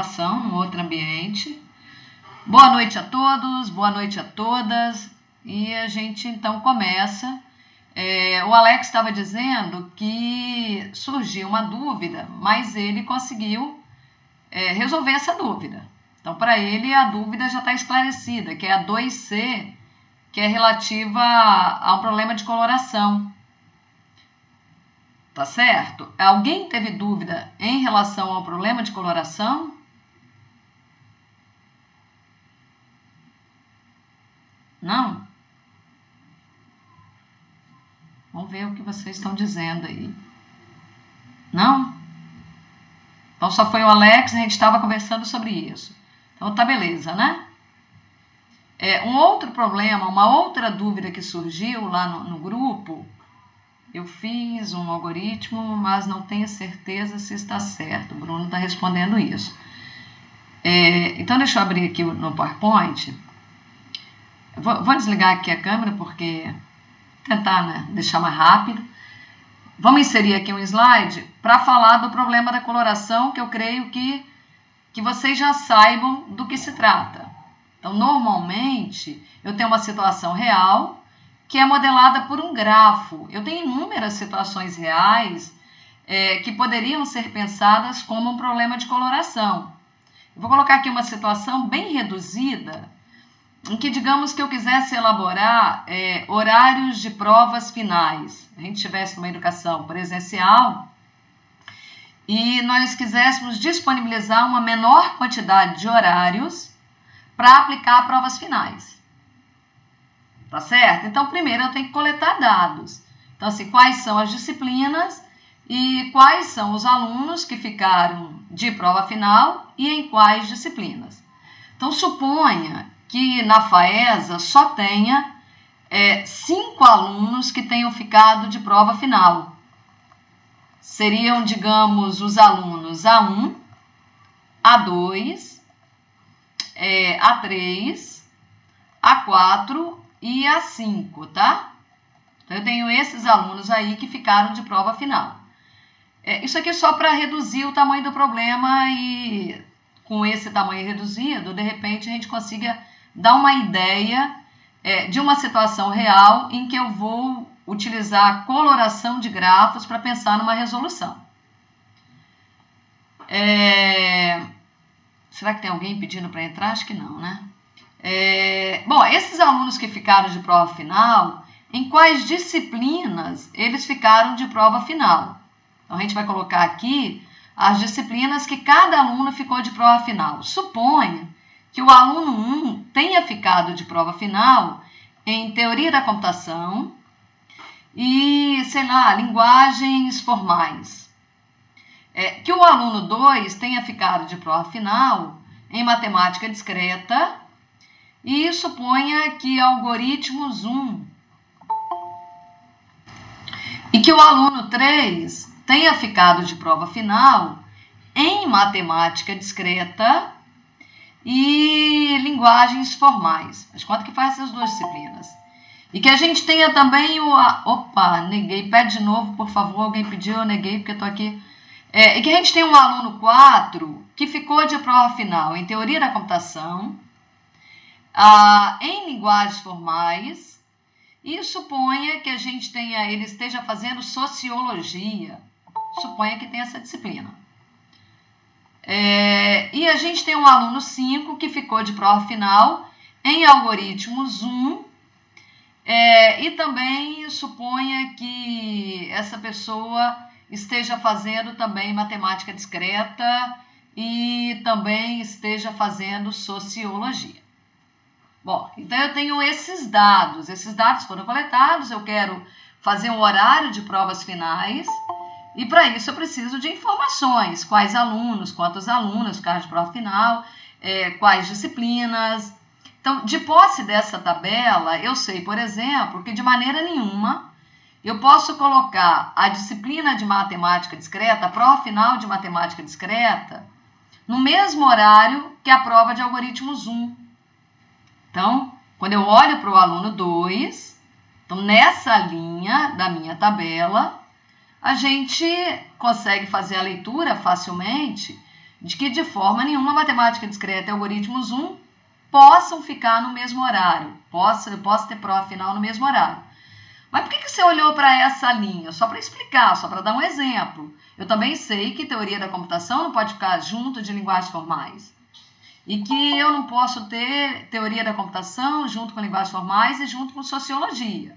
gravação, num outro ambiente. Boa noite a todos, boa noite a todas. E a gente então começa. O Alex estava dizendo que surgiu uma dúvida, mas ele conseguiu resolver essa dúvida. Então, para ele, a dúvida já está esclarecida, que é a 2C, que é relativa a um problema de coloração. Tá certo? Alguém teve dúvida em relação ao problema de coloração? Não? Vamos ver o que vocês estão dizendo aí. Não? Então só foi o Alex, a gente estava conversando sobre isso. Então tá beleza, né? Um outro problema, uma outra dúvida que surgiu lá no grupo, eu fiz um algoritmo, mas não tenho certeza se está certo. O Bruno está respondendo isso. Então deixa eu abrir aqui no PowerPoint. Vou desligar aqui a câmera porque tentar, né, deixar mais rápido. Vamos inserir aqui um slide para falar do problema da coloração, que eu creio que vocês já saibam do que se trata. Então, normalmente, eu tenho uma situação real que é modelada por um grafo. Eu tenho inúmeras situações reais que poderiam ser pensadas como um problema de coloração. Eu vou colocar aqui uma situação bem reduzida, em que, digamos que eu quisesse elaborar horários de provas finais. A gente estivesse numa educação presencial e nós quiséssemos disponibilizar uma menor quantidade de horários para aplicar provas finais. Tá certo? Então, primeiro eu tenho que coletar dados. Então, assim, quais são as disciplinas e quais são os alunos que ficaram de prova final e em quais disciplinas. Então, suponha que na FAESA só tenha 5 alunos que tenham ficado de prova final. Seriam, digamos, os alunos A1, A2, A3, A4 e A5, tá? Então, eu tenho esses alunos aí que ficaram de prova final. Isso aqui é só para reduzir o tamanho do problema e com esse tamanho reduzido, de repente a gente consiga dar uma ideia de uma situação real em que eu vou utilizar a coloração de grafos para pensar numa resolução. Será que tem alguém pedindo para entrar? Acho que não, né? Bom, esses alunos que ficaram de prova final, em quais disciplinas eles ficaram de prova final? Então, a gente vai colocar aqui as disciplinas que cada aluno ficou de prova final. Suponha que o aluno 1 tenha ficado de prova final em teoria da computação e, sei lá, linguagens formais. Que o aluno 2 tenha ficado de prova final em matemática discreta e suponha que algoritmos 1 e que o aluno 3 tenha ficado de prova final em matemática discreta e linguagens formais. Mas quanto que faz essas duas disciplinas? E que a gente tenha também Opa, neguei. Pede de novo, por favor. Alguém pediu, eu neguei porque eu estou aqui. E que a gente tenha um aluno 4 que ficou de prova final em teoria da computação, em linguagens formais, e suponha que a gente ele esteja fazendo sociologia. Suponha que tenha essa disciplina. E a gente tem um aluno 5 que ficou de prova final em algoritmos 1 e também suponha que essa pessoa esteja fazendo também matemática discreta e também esteja fazendo sociologia. Bom, então eu tenho esses dados foram coletados, eu quero fazer um horário de provas finais. E para isso eu preciso de informações, quais alunos, quantos alunos ficaram de prova final, quais disciplinas. Então, de posse dessa tabela, eu sei, por exemplo, que de maneira nenhuma eu posso colocar a disciplina de matemática discreta, a prova final de matemática discreta, no mesmo horário que a prova de algoritmos 1. Então, quando eu olho para o aluno 2, então nessa linha da minha tabela, a gente consegue fazer a leitura facilmente de que de forma nenhuma matemática discreta e algoritmos 1 possam ficar no mesmo horário. Eu posso ter prova final no mesmo horário. Mas por que você olhou para essa linha? Só para explicar, só para dar um exemplo. Eu também sei que teoria da computação não pode ficar junto de linguagens formais. E que eu não posso ter teoria da computação junto com linguagens formais e junto com sociologia.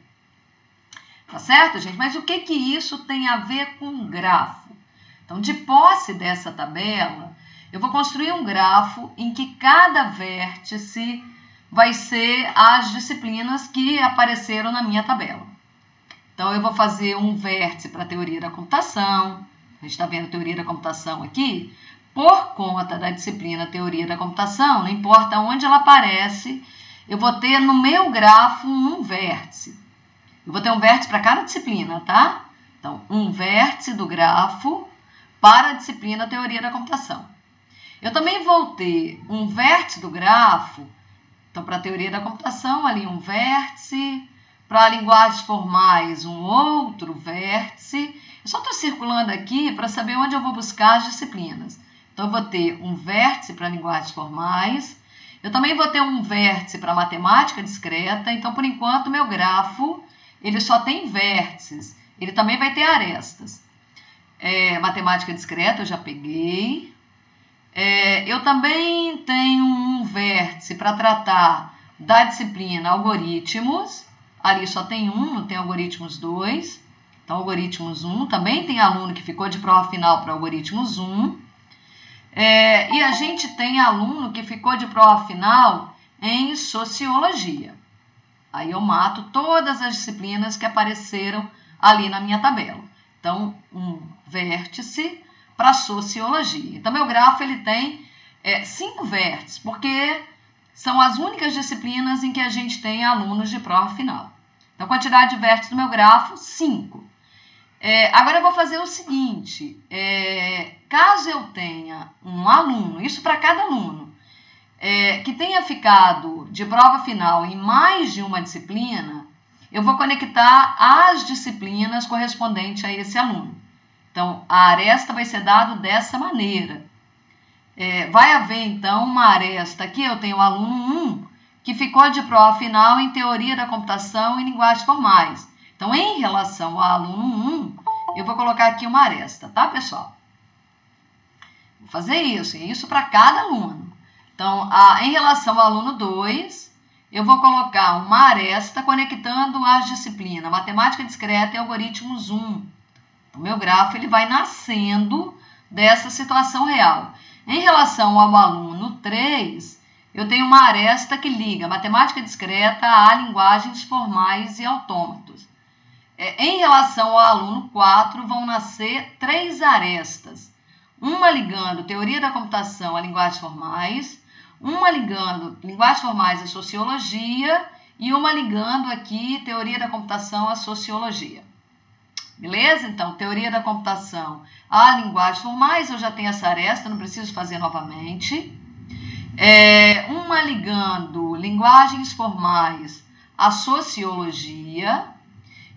Tá certo, gente? Mas o que isso tem a ver com grafo? Então, de posse dessa tabela, eu vou construir um grafo em que cada vértice vai ser as disciplinas que apareceram na minha tabela. Então, eu vou fazer um vértice para a teoria da computação. A gente está vendo a teoria da computação aqui. Por conta da disciplina teoria da computação, não importa onde ela aparece, eu vou ter no meu grafo um vértice. Eu vou ter um vértice para cada disciplina, tá? Então, um vértice do grafo para a disciplina teoria da computação. Eu também vou ter um vértice do grafo, então, para a teoria da computação, ali um vértice, para linguagens formais, um outro vértice. Eu só estou circulando aqui para saber onde eu vou buscar as disciplinas. Então, eu vou ter um vértice para linguagens formais. Eu também vou ter um vértice para matemática discreta. Então, por enquanto, meu grafo ele só tem vértices. Ele também vai ter arestas. Matemática discreta eu já peguei. Eu também tenho um vértice para tratar da disciplina algoritmos. Ali só tem um, não tem algoritmos 2. Então, algoritmos 1. Também tem aluno que ficou de prova final para algoritmos 1. E a gente tem aluno que ficou de prova final em sociologia. Aí eu mato todas as disciplinas que apareceram ali na minha tabela. Então, um vértice para sociologia. Então, meu grafo ele tem 5 vértices, porque são as únicas disciplinas em que a gente tem alunos de prova final. Então, a quantidade de vértices do meu grafo, 5. Agora eu vou fazer o seguinte, caso eu tenha um aluno, isso para cada aluno, que tenha ficado de prova final em mais de uma disciplina, eu vou conectar as disciplinas correspondentes a esse aluno. Então, a aresta vai ser dada dessa maneira. Vai haver, então, uma aresta aqui, eu tenho o aluno 1, que ficou de prova final em teoria da computação e linguagens formais. Então, em relação ao aluno 1, eu vou colocar aqui uma aresta, tá, pessoal? Vou fazer isso, e isso para cada aluno. Então, em relação ao aluno 2, eu vou colocar uma aresta conectando as disciplinas matemática discreta e algoritmos 1. O meu grafo ele vai nascendo dessa situação real. Em relação ao aluno 3, eu tenho uma aresta que liga matemática discreta a linguagens formais e autômatos. Em relação ao aluno 4, vão nascer 3 arestas. Uma ligando teoria da computação a linguagens formais, uma ligando linguagens formais a sociologia e uma ligando aqui teoria da computação a sociologia. Beleza? Então, teoria da computação a linguagens formais, eu já tenho essa aresta, não preciso fazer novamente. Uma ligando linguagens formais a sociologia.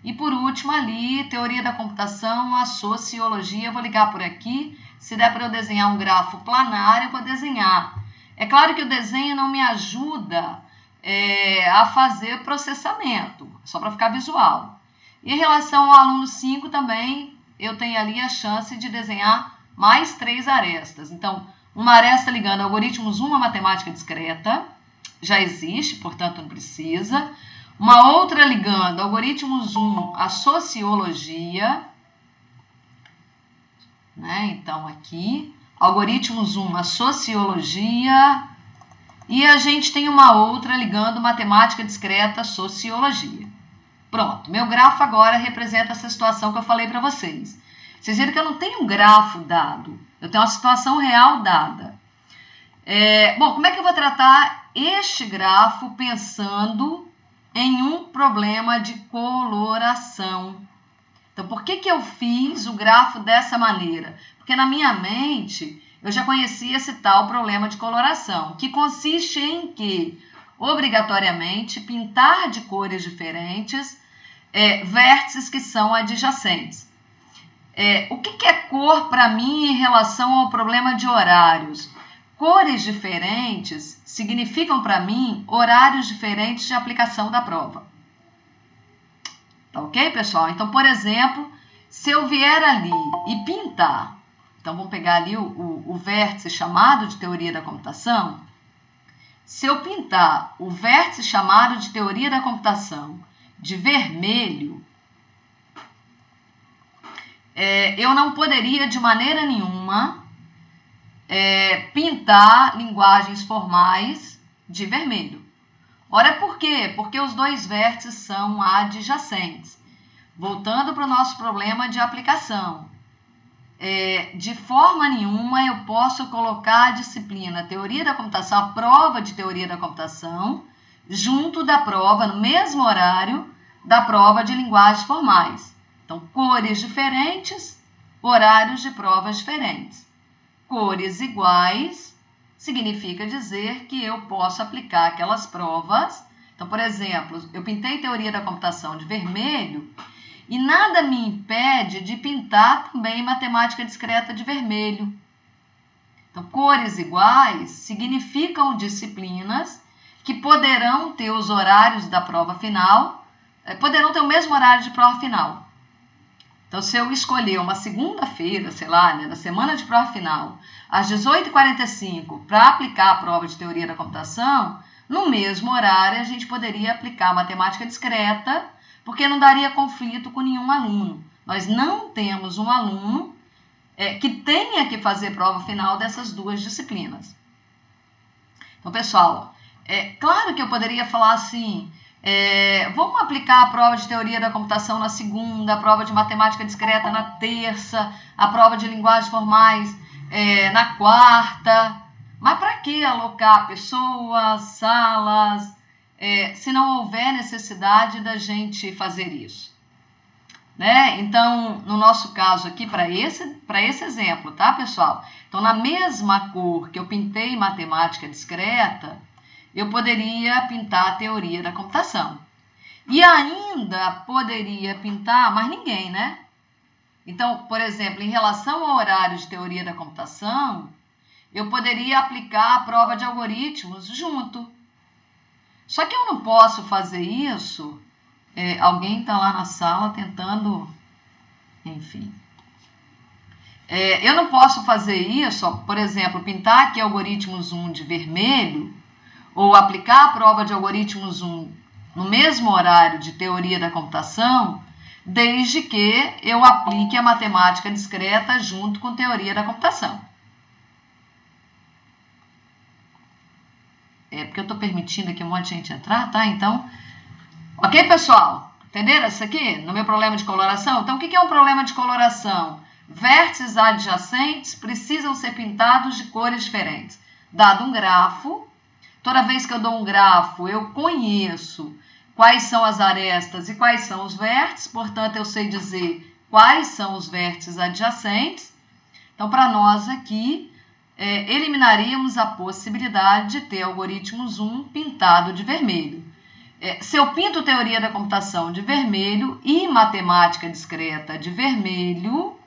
E, por último, ali, teoria da computação a sociologia. Eu vou ligar por aqui. Se der para eu desenhar um grafo planar, eu vou desenhar. É claro que o desenho não me ajuda a fazer processamento, só para ficar visual. E em relação ao aluno 5 também, eu tenho ali a chance de desenhar mais 3 arestas. Então, uma aresta ligando algoritmos 1 a matemática discreta, já existe, portanto não precisa. Uma outra ligando algoritmos 1 a sociologia, né? Então, aqui, algoritmos 1 a sociologia. E a gente tem uma outra ligando matemática discreta a sociologia. Pronto, meu grafo agora representa essa situação que eu falei para vocês. Vocês viram que eu não tenho um grafo dado, eu tenho uma situação real dada. Bom, como é que eu vou tratar este grafo pensando em um problema de coloração? Então, por que eu fiz o grafo dessa maneira? Porque na minha mente eu já conhecia esse tal problema de coloração, que consiste em que, obrigatoriamente, pintar de cores diferentes vértices que são adjacentes. O que é cor para mim em relação ao problema de horários? Cores diferentes significam para mim horários diferentes de aplicação da prova. Tá ok, pessoal? Então, por exemplo, se eu vier ali e pintar, então vamos pegar ali o vértice chamado de teoria da computação. Se eu pintar o vértice chamado de teoria da computação de vermelho, eu não poderia de maneira nenhuma pintar linguagens formais de vermelho. Ora, por quê? Porque os dois vértices são adjacentes. Voltando para o nosso problema de aplicação. De forma nenhuma eu posso colocar a disciplina Teoria da Computação, a prova de Teoria da Computação, junto da prova, no mesmo horário, da prova de linguagens formais. Então, cores diferentes, horários de provas diferentes. Cores iguais significa dizer que eu posso aplicar aquelas provas. Então, por exemplo, eu pintei Teoria da Computação de vermelho e nada me impede de pintar também Matemática Discreta de vermelho. Então, cores iguais significam disciplinas que poderão ter os horários da prova final, poderão ter o mesmo horário de prova final. Então, se eu escolher uma segunda-feira, sei lá, na semana de prova final, às 18h45, para aplicar a prova de Teoria da Computação, no mesmo horário a gente poderia aplicar Matemática Discreta, porque não daria conflito com nenhum aluno. Nós não temos um aluno que tenha que fazer prova final dessas duas disciplinas. Então, pessoal, claro que eu poderia falar assim, vamos aplicar a prova de Teoria da Computação na segunda, a prova de Matemática Discreta na terça, a prova de Linguagens Formais na quarta. Mas para que alocar pessoas, salas, se não houver necessidade da gente fazer isso? Né? Então, no nosso caso aqui, para esse exemplo, tá, pessoal? Então, na mesma cor que eu pintei Matemática Discreta, eu poderia pintar a Teoria da Computação. E ainda poderia pintar mais ninguém, né? Então, por exemplo, em relação ao horário de Teoria da Computação, eu poderia aplicar a prova de algoritmos junto. Só que eu não posso fazer isso. Alguém está lá na sala tentando... Enfim. Eu não posso fazer isso, por exemplo, pintar aqui algoritmos 1 de vermelho, ou aplicar a prova de algoritmos 1 no mesmo horário de Teoria da Computação, desde que eu aplique a Matemática Discreta junto com Teoria da Computação. Porque eu estou permitindo aqui um monte de gente entrar, tá? Então, ok, pessoal? Entenderam isso aqui? No meu problema de coloração? Então, o que é um problema de coloração? Vértices adjacentes precisam ser pintados de cores diferentes. Dado um grafo, toda vez que eu dou um grafo, eu conheço quais são as arestas e quais são os vértices, portanto, eu sei dizer quais são os vértices adjacentes. Então, para nós aqui, eliminaríamos a possibilidade de ter algoritmos 1 pintado de vermelho. Se eu pinto Teoria da Computação de vermelho e Matemática Discreta de vermelho,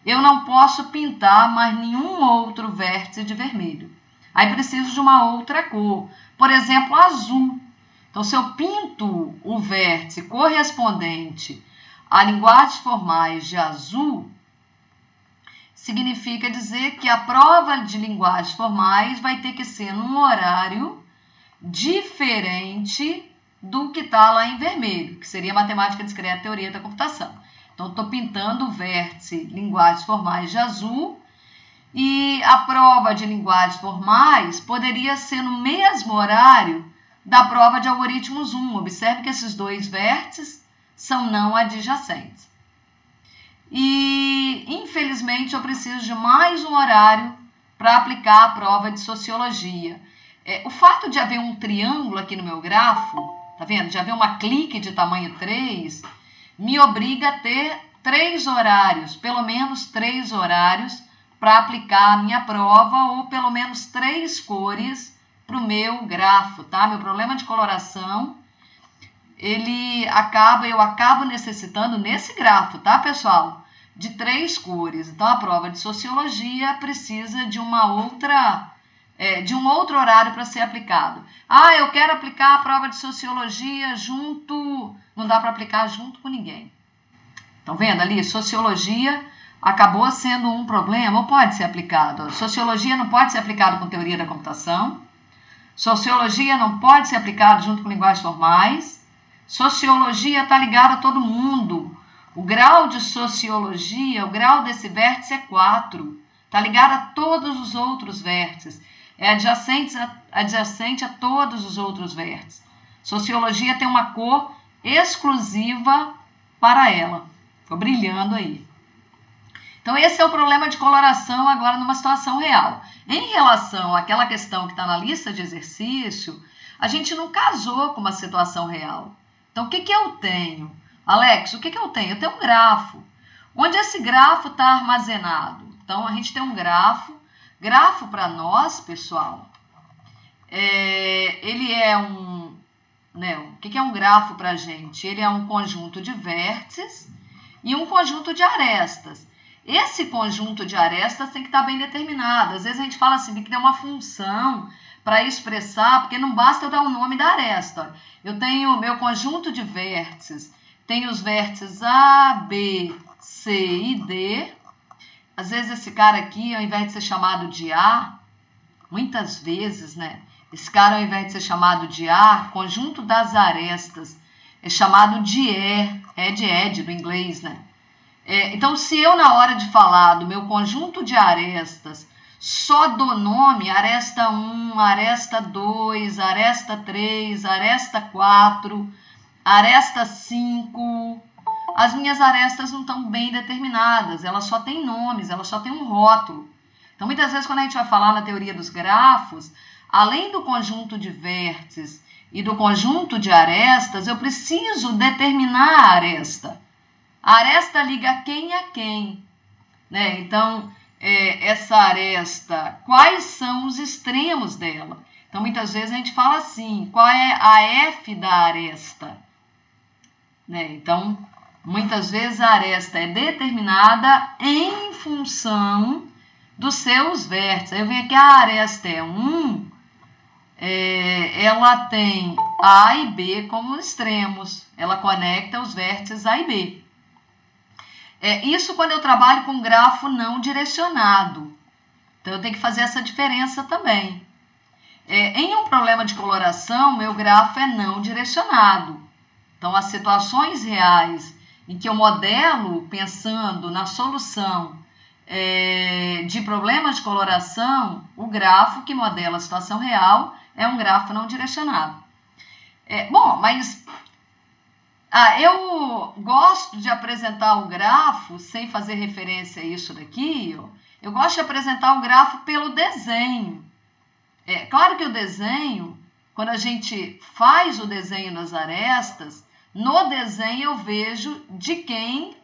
eu não posso pintar mais nenhum outro vértice de vermelho. Aí preciso de uma outra cor, por exemplo, azul. Então, se eu pinto o vértice correspondente a linguagens formais de azul, significa dizer que a prova de linguagens formais vai ter que ser num horário diferente do que está lá em vermelho, que seria Matemática Discreta e Teoria da Computação. Então, estou pintando o vértice linguagens formais de azul e a prova de linguagens formais poderia ser no mesmo horário da prova de algoritmos 1. Observe que esses dois vértices são não adjacentes. E, infelizmente, eu preciso de mais um horário para aplicar a prova de sociologia. O fato de haver um triângulo aqui no meu grafo, tá vendo? De haver uma clique de tamanho 3, me obriga a ter 3 horários, pelo menos 3 horários, para aplicar a minha prova, ou pelo menos 3 cores para o meu grafo, tá? Meu problema de coloração, eu acabo necessitando nesse grafo, tá, pessoal? de 3 cores. Então, a prova de sociologia precisa de de um outro horário para ser aplicado. Ah, eu quero aplicar a prova de sociologia junto... Não dá para aplicar junto com ninguém. Estão vendo ali? Sociologia acabou sendo um problema, ou pode ser aplicado. Sociologia não pode ser aplicado com teoria da computação. Sociologia não pode ser aplicado junto com linguagens formais. Sociologia está ligada a todo mundo. O grau de sociologia, o grau desse vértice é 4. Está ligado a todos os outros vértices. É adjacente a todos os outros vértices. Sociologia tem uma cor exclusiva para ela. Ficou brilhando aí. Então, esse é o problema de coloração agora numa situação real. Em relação àquela questão que está na lista de exercício, a gente não casou com uma situação real. Então, o que eu tenho? Alex, o que eu tenho? Eu tenho um grafo. Onde esse grafo está armazenado? Então, a gente tem um grafo. Grafo para nós, pessoal, ele é um... o que é um grafo para a gente? Ele é um conjunto de vértices e um conjunto de arestas. Esse conjunto de arestas tem que estar bem determinado. Às vezes a gente fala assim, tem que ter uma função para expressar, porque não basta eu dar o nome da aresta. Eu tenho o meu conjunto de vértices, tenho os vértices A, B, C e D. Às vezes esse cara aqui, ao invés de ser chamado de A, muitas vezes, esse cara, ao invés de ser chamado de A, conjunto das arestas, é chamado de E, do inglês, então, se eu, na hora de falar do meu conjunto de arestas, só dou nome, aresta 1, aresta 2, aresta 3, aresta 4, aresta 5, as minhas arestas não estão bem determinadas, elas só têm nomes, elas só têm um rótulo. Então, muitas vezes, quando a gente vai falar na teoria dos grafos, além do conjunto de vértices e do conjunto de arestas, eu preciso determinar a aresta. A aresta liga quem a quem, Então, essa aresta, quais são os extremos dela? Então, muitas vezes a gente fala assim, qual é a F da aresta? Então, muitas vezes a aresta é determinada em função dos seus vértices. Eu venho aqui, a aresta é 1, ela tem A e B como extremos. Ela conecta os vértices A e B. Isso quando eu trabalho com grafo não direcionado. Então, eu tenho que fazer essa diferença também. Em um problema de coloração, meu grafo é não direcionado. Então, as situações reais em que eu modelo pensando na solução de problemas de coloração, o grafo que modela a situação real é um grafo não direcionado. Mas eu gosto de apresentar o grafo sem fazer referência a isso daqui. Eu gosto de apresentar o grafo pelo desenho. Claro que o desenho, quando a gente faz o desenho das arestas, no desenho eu vejo de quem,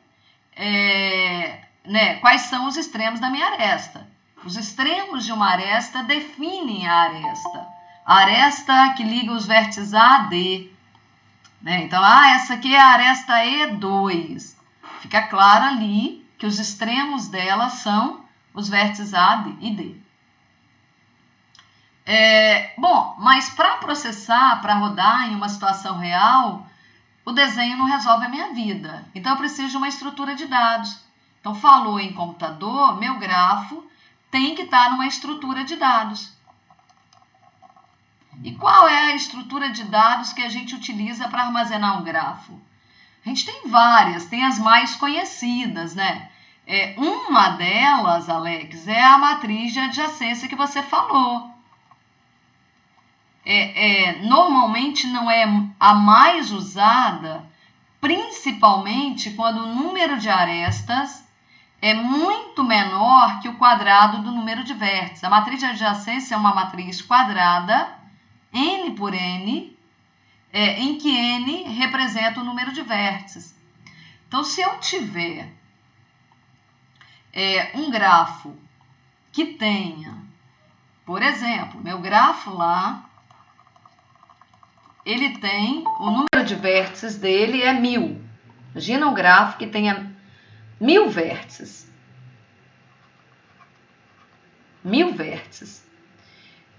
quais são os extremos da minha aresta. Os extremos de uma aresta definem a aresta. A aresta que liga os vértices A a D. Então, essa aqui é a aresta E2. Fica claro ali que os extremos dela são os vértices A e D. Mas para processar, para rodar em uma situação real, o desenho não resolve a minha vida. Então, eu preciso de uma estrutura de dados. Então, falou em computador, meu grafo tem que estar numa estrutura de dados. E qual é a estrutura de dados que a gente utiliza para armazenar um grafo? A gente tem várias, tem as mais conhecidas, uma delas, Alex, é a matriz de adjacência que você falou. Normalmente não é a mais usada, principalmente quando o número de arestas é muito menor que o quadrado do número de vértices. A matriz de adjacência é uma matriz quadrada, N por N, em que N representa o número de vértices. Então, se eu tiver um grafo que tenha, por exemplo, meu grafo lá, ele tem, o número de vértices dele é 1000. Imagina um grafo que tenha 1000 vértices. 1000 vértices.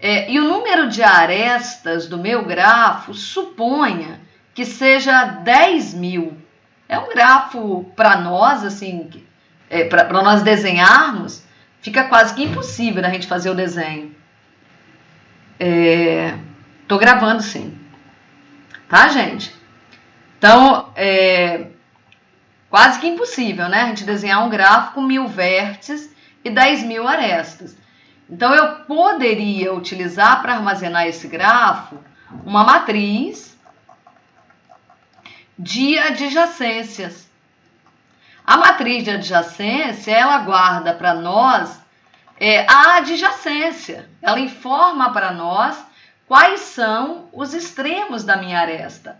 E o número de arestas do meu grafo, suponha que seja 10.000. É um grafo para nós, assim, para nós desenharmos, fica quase que impossível a gente fazer o desenho. Tô gravando sim. Tá, gente? Então, quase que impossível, né? A gente desenhar um gráfico com 1000 vértices e 10.000 arestas. Então, eu poderia utilizar para armazenar esse grafo uma matriz de adjacências. A matriz de adjacência, ela guarda para nós a adjacência. Ela informa para nós quais são os extremos da minha aresta.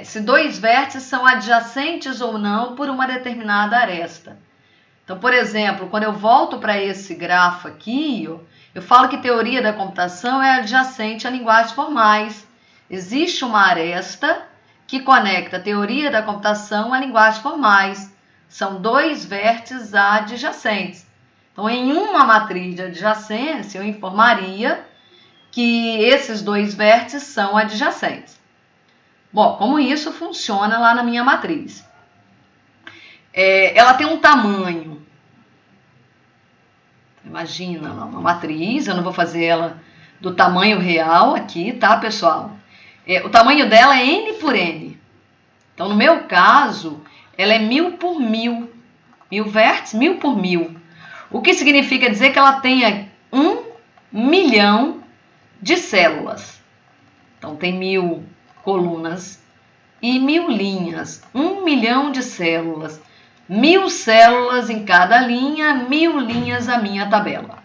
Se 2 vértices são adjacentes ou não por uma determinada aresta. Então, por exemplo, quando eu volto para esse grafo aqui, eu falo que teoria da computação é adjacente a linguagens formais. Existe uma aresta que conecta a teoria da computação a linguagens formais. São 2 vértices adjacentes. Então, em uma matriz de adjacência, eu informaria que esses 2 vértices são adjacentes. Bom, como isso funciona lá na minha matriz? Ela tem um tamanho. Imagina, uma matriz, eu não vou fazer ela do tamanho real aqui, tá, pessoal? O tamanho dela é N por N. Então, no meu caso, ela é 1000 por 1000. 1000 vértices, 1000 por 1000. O que significa dizer que ela tenha 1 milhão de células. Então, tem 1000 colunas e 1000 linhas. 1 milhão de células. 1000 células em cada linha, 1000 linhas a minha tabela.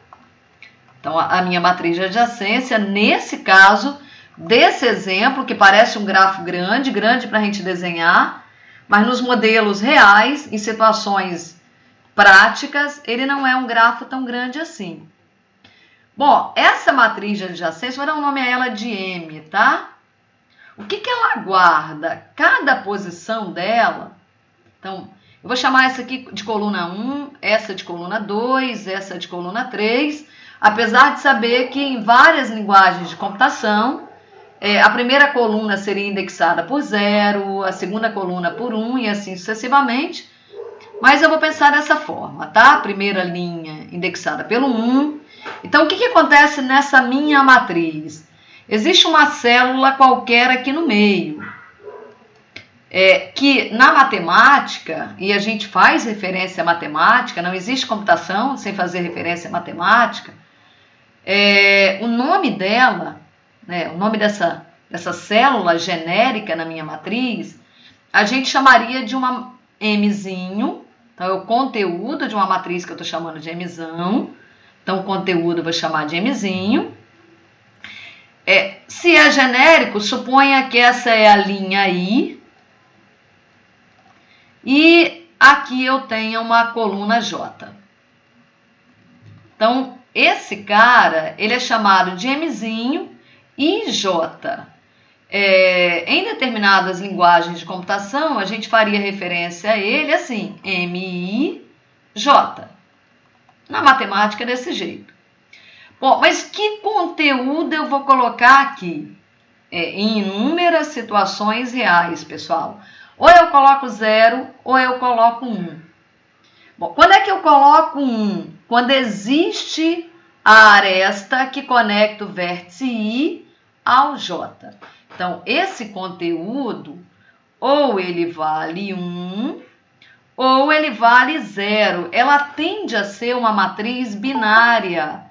Então, a minha matriz de adjacência, nesse caso, desse exemplo, que parece um grafo grande para a gente desenhar, mas nos modelos reais, em situações práticas, ele não é um grafo tão grande assim. Bom, essa matriz de adjacência, vou dar um nome a ela de M, tá? O que ela guarda? Cada posição dela, então, eu vou chamar essa aqui de coluna 1, essa de coluna 2, essa de coluna 3, apesar de saber que em várias linguagens de computação, a primeira coluna seria indexada por 0, a segunda coluna por 1 e assim sucessivamente, mas eu vou pensar dessa forma, tá? Primeira linha indexada pelo 1. Então, o que acontece nessa minha matriz? Existe uma célula qualquer aqui no meio, que na matemática, e a gente faz referência à matemática, não existe computação sem fazer referência à matemática, o nome dela, o nome dessa célula genérica na minha matriz, a gente chamaria de uma Mzinho. Então, é o conteúdo de uma matriz que eu estou chamando de Mzão. Então, o conteúdo eu vou chamar de Mzinho. Se é genérico, suponha que essa é a linha I. E aqui eu tenho uma coluna J. Então, esse cara, ele é chamado de Mzinho IJ. Em determinadas linguagens de computação, a gente faria referência a ele assim, MIJ. Na matemática é desse jeito. Bom, mas que conteúdo eu vou colocar aqui? Em inúmeras situações reais, pessoal. Ou eu coloco 0 ou eu coloco 1. Bom, quando é que eu coloco 1? Quando existe a aresta que conecta o vértice I ao J. Então, esse conteúdo, ou ele vale 1, ou ele vale 0. Ela tende a ser uma matriz binária.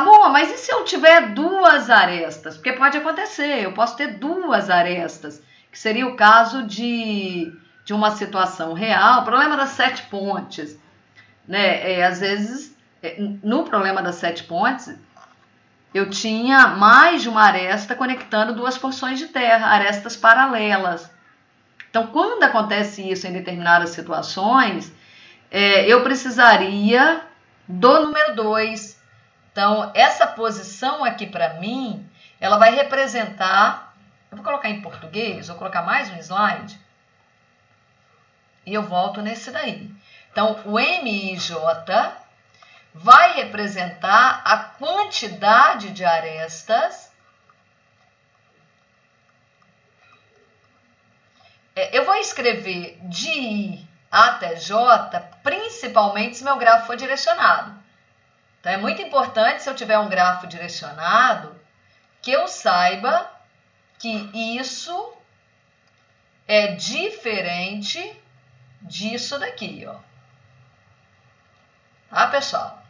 Bom, mas e se eu tiver 2 arestas? Porque pode acontecer, eu posso ter 2 arestas, que seria o caso de uma situação real, o problema das 7 pontes. Às vezes, no problema das 7 pontes, eu tinha mais de uma aresta conectando 2 porções de terra, arestas paralelas. Então, quando acontece isso em determinadas situações, eu precisaria do número 2. Então, essa posição aqui para mim, ela vai representar... Eu vou colocar em português, vou colocar mais um slide. e eu volto nesse daí. Então, o MIJ vai representar a quantidade de arestas. Eu vou escrever de I até J, principalmente se meu grafo for direcionado. Então, é muito importante, se eu tiver um grafo direcionado, que eu saiba que isso é diferente disso daqui, ó. Tá, pessoal?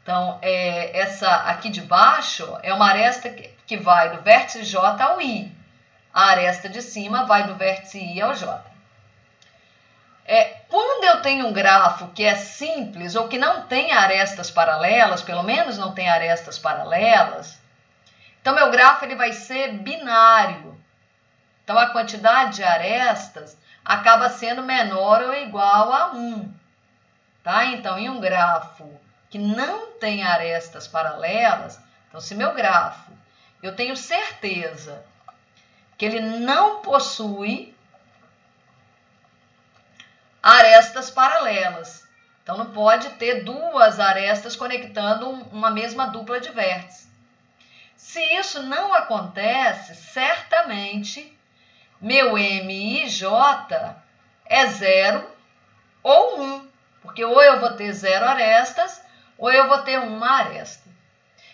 Então, essa aqui de baixo é uma aresta que vai do vértice J ao I. A aresta de cima vai do vértice I ao J. Quando eu tenho um grafo que é simples ou que não tem arestas paralelas, pelo menos não tem arestas paralelas, então meu grafo ele vai ser binário. Então, a quantidade de arestas acaba sendo menor ou igual a 1. Tá? Então, em um grafo que não tem arestas paralelas, então, se meu grafo, eu tenho certeza que ele não possui arestas paralelas. Então, não pode ter duas arestas conectando uma mesma dupla de vértices. Se isso não acontece, certamente meu MIJ é 0 ou 1, porque ou eu vou ter 0 arestas ou eu vou ter uma aresta.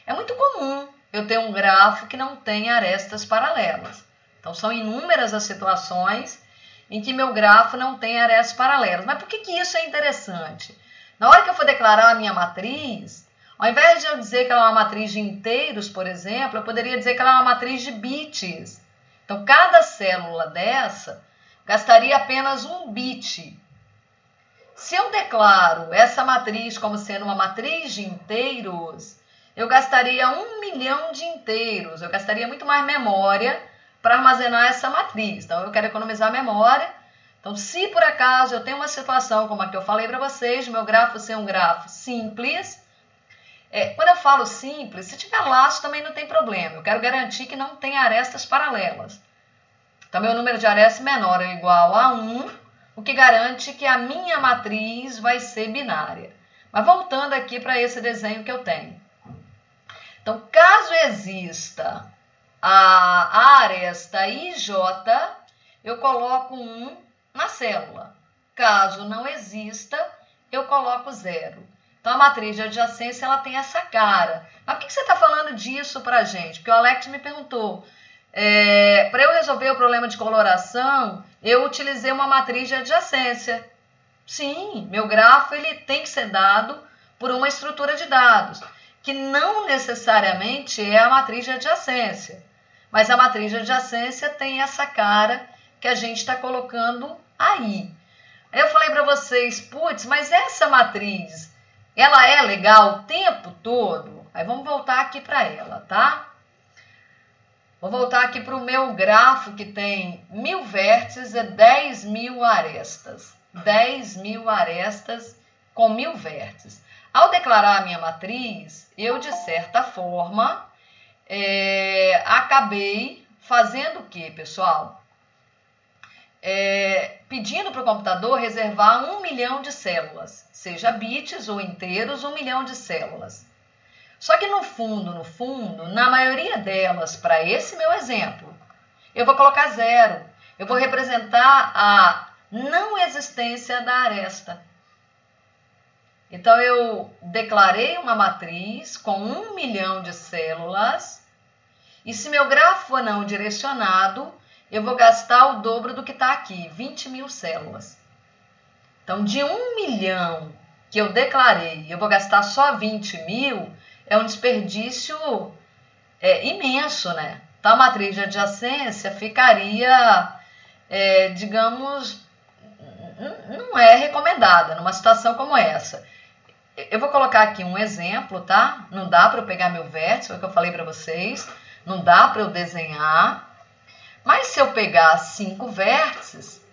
É muito comum eu ter um grafo que não tem arestas paralelas. Então, são inúmeras as situações em que meu grafo não tem arestas paralelas. Mas por que isso é interessante? Na hora que eu for declarar a minha matriz, ao invés de eu dizer que ela é uma matriz de inteiros, por exemplo, eu poderia dizer que ela é uma matriz de bits. Então, cada célula dessa gastaria apenas 1 bit. Se eu declaro essa matriz como sendo uma matriz de inteiros, eu gastaria 1 milhão de inteiros. Eu gastaria muito mais memória para armazenar essa matriz. Então, eu quero economizar memória. Então, se por acaso eu tenho uma situação como a que eu falei para vocês, meu grafo ser um grafo simples, quando eu falo simples, se tiver laço também não tem problema. Eu quero garantir que não tem arestas paralelas. Então, meu número de arestas menor ou igual a 1, o que garante que a minha matriz vai ser binária. Mas voltando aqui para esse desenho que eu tenho. Então, caso exista a aresta IJ, eu coloco 1 na célula. Caso não exista, eu coloco 0. Então, a matriz de adjacência ela tem essa cara. Mas por que você está falando disso para a gente? Porque o Alex me perguntou, para eu resolver o problema de coloração, eu utilizei uma matriz de adjacência. Sim, meu grafo ele tem que ser dado por uma estrutura de dados, que não necessariamente é a matriz de adjacência. Mas a matriz de adjacência tem essa cara que a gente está colocando aí. Aí eu falei para vocês, putz, mas essa matriz, ela é legal o tempo todo? Aí vamos voltar aqui para ela, tá? Vou voltar aqui para o meu grafo que tem 1000 vértices e 10.000 arestas. 10.000 arestas com 1000 vértices. Ao declarar a minha matriz, eu, de certa forma, acabei fazendo o quê, pessoal? Pedindo para o computador reservar 1 milhão de células, seja bits ou inteiros, 1 milhão de células. Só que no fundo, na maioria delas, para esse meu exemplo, eu vou colocar 0. Eu vou representar a não existência da aresta. Então, eu declarei uma matriz com 1 milhão de células e se meu grafo for não direcionado, eu vou gastar o dobro do que está aqui, 20.000 células. Então, de 1 milhão que eu declarei, eu vou gastar só 20.000, é um desperdício imenso, né? Então, a matriz de adjacência ficaria, digamos, não é recomendada numa situação como essa. Eu vou colocar aqui um exemplo, tá? Não dá para eu pegar meu vértice, foi o que eu falei para vocês. Não dá para eu desenhar. Mas se eu pegar 5 vértices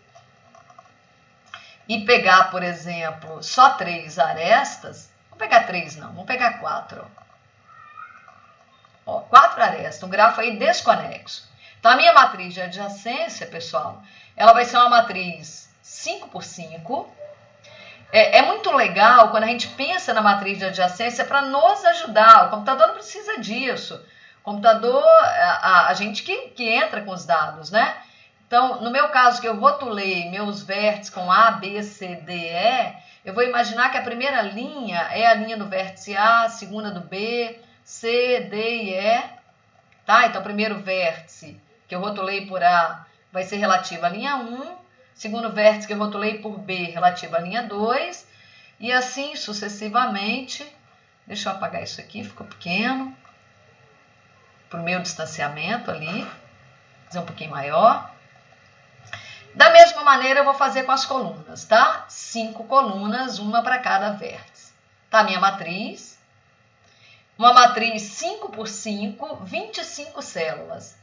e pegar, por exemplo, só 3 arestas, vamos pegar 3 não, vamos pegar 4. Ó, 4 arestas, um grafo aí desconexo. Então, a minha matriz de adjacência, pessoal, ela vai ser uma matriz 5 por 5. É muito legal quando a gente pensa na matriz de adjacência para nos ajudar. O computador não precisa disso. O computador, a gente que entra com os dados, né? Então, no meu caso, que eu rotulei meus vértices com A, B, C, D, E, eu vou imaginar que a primeira linha é a linha do vértice A, a segunda do B, C, D e E. Tá? Então, o primeiro vértice que eu rotulei por A vai ser relativo à linha 1. Segundo vértice que eu rotulei por B, relativo à linha 2. E assim sucessivamente. Deixa eu apagar isso aqui, ficou pequeno. Para o meu distanciamento ali. Fazer um pouquinho maior. Da mesma maneira eu vou fazer com as colunas, tá? 5 colunas, uma para cada vértice. Tá a minha matriz. Uma matriz 5 por 5, 25 células.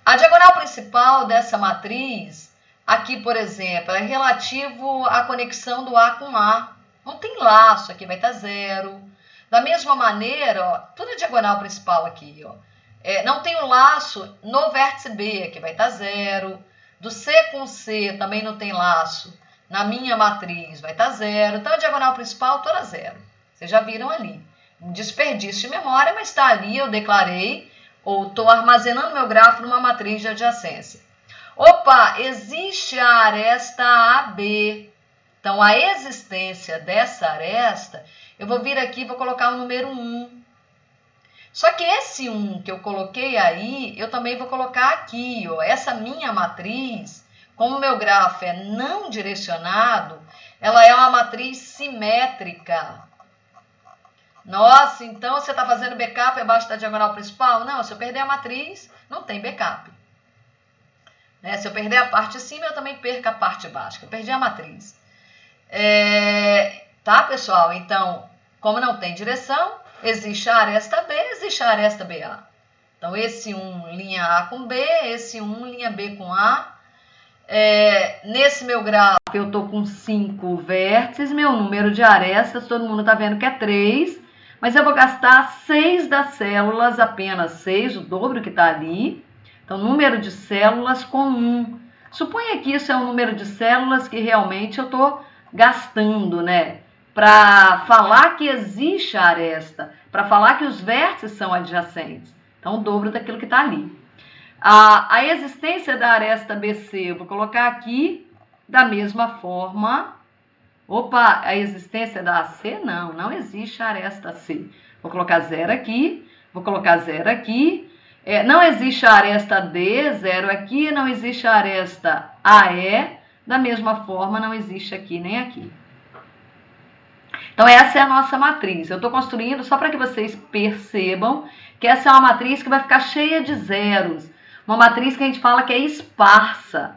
A diagonal principal dessa matriz, aqui, por exemplo, é relativo à conexão do A com A. Não tem laço, aqui vai estar 0. Da mesma maneira, ó, tudo é diagonal principal aqui, ó. Não tem um laço no vértice B, aqui vai estar 0. Do C com C também não tem laço. Na minha matriz vai estar 0. Então, a diagonal principal toda 0. Vocês já viram ali. Um desperdício de memória, mas está ali, eu declarei, ou estou armazenando meu grafo numa matriz de adjacência. Opa, existe a aresta AB. Então, a existência dessa aresta, eu vou vir aqui e vou colocar o número 1. Só que esse 1 que eu coloquei aí, eu também vou colocar aqui, ó. Essa minha matriz, como o meu grafo é não direcionado, ela é uma matriz simétrica. Nossa, então você está fazendo backup abaixo da diagonal principal? Não, se eu perder a matriz, não tem backup. Né? Se eu perder a parte de cima, eu também perco a parte de baixo, que eu perdi a matriz. Tá, pessoal? Então, como não tem direção, existe a aresta B, existe a aresta BA. Então, esse 1 linha A com B, esse 1 linha B com A. Nesse meu gráfico, eu estou com 5 vértices, meu número de arestas, todo mundo está vendo que é 3, mas eu vou gastar 6 das células, apenas 6, o dobro que está ali. Então, número de células com 1. Suponha que isso é um número de células que realmente eu estou gastando, né? Para falar que existe a aresta, para falar que os vértices são adjacentes. Então, o dobro daquilo que está ali. A existência da aresta BC, eu vou colocar aqui da mesma forma. Opa, a existência da AC? Não existe a aresta AC. Vou colocar 0 aqui, vou colocar 0 aqui. Não existe a aresta D, 0 aqui, não existe a aresta AE. Da mesma forma, não existe aqui nem aqui. Então, essa é a nossa matriz. Eu estou construindo só para que vocês percebam que essa é uma matriz que vai ficar cheia de zeros. Uma matriz que a gente fala que é esparsa.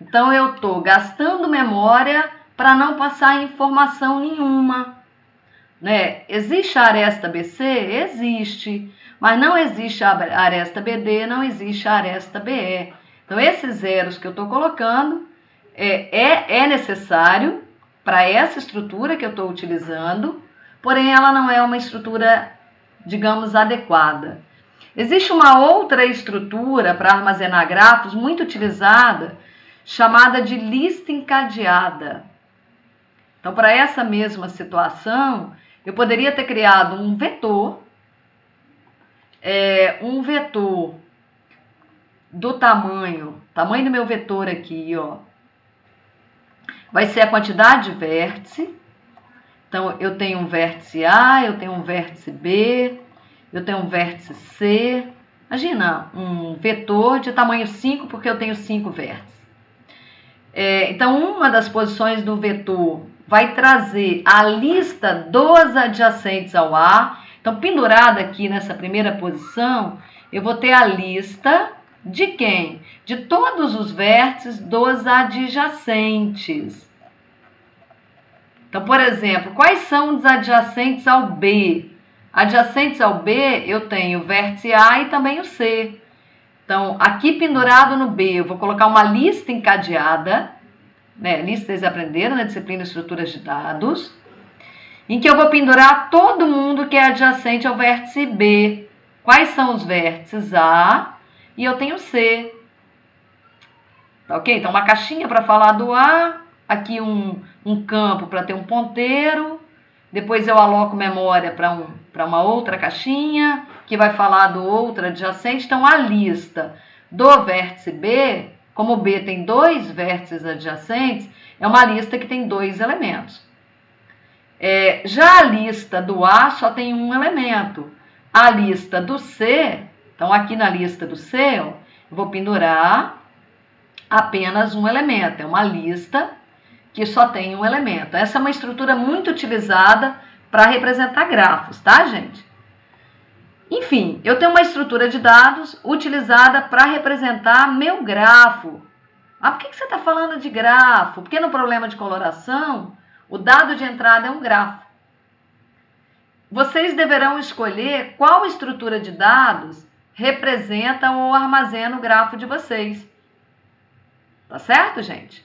Então, eu estou gastando memória para não passar informação nenhuma. Né? Existe a aresta BC? Existe. Mas não existe a aresta BD, não existe a aresta BE. Então, esses zeros que eu estou colocando é necessário para essa estrutura que eu estou utilizando, porém ela não é uma estrutura, digamos, adequada. Existe uma outra estrutura para armazenar grafos muito utilizada, chamada de lista encadeada. Então, para essa mesma situação, eu poderia ter criado um vetor do tamanho do meu vetor aqui, ó, vai ser a quantidade de vértice. Então, eu tenho um vértice A, eu tenho um vértice B, eu tenho um vértice C. Imagina, um vetor de tamanho 5, porque eu tenho 5 vértices. Então, uma das posições do vetor vai trazer a lista dos adjacentes ao A. Então, pendurada aqui nessa primeira posição, eu vou ter a lista de quem? De todos os vértices dos adjacentes. Então, por exemplo, quais são os adjacentes ao B? Adjacentes ao B, eu tenho o vértice A e também o C. Então, aqui pendurado no B, eu vou colocar uma lista encadeada, né? Lista vocês aprenderam na disciplina Estruturas de Dados, em que eu vou pendurar todo mundo que é adjacente ao vértice B. Quais são os vértices A e eu tenho C. Tá ok? Então, uma caixinha para falar do A, aqui um campo para ter um ponteiro, depois eu aloco memória para uma outra caixinha, que vai falar do outro adjacente. Então, a lista do vértice B, como o B tem 2 vértices adjacentes, é uma lista que tem 2 elementos. Já a lista do A só tem um elemento. A lista do C, então aqui na lista do C, eu vou pendurar apenas um elemento. É uma lista que só tem um elemento. Essa é uma estrutura muito utilizada para representar grafos, tá, gente? Enfim, eu tenho uma estrutura de dados utilizada para representar meu grafo. Ah, por que você está falando de grafo? Porque no problema de coloração, o dado de entrada é um grafo. Vocês deverão escolher qual estrutura de dados representa ou armazena o grafo de vocês. Tá certo, gente?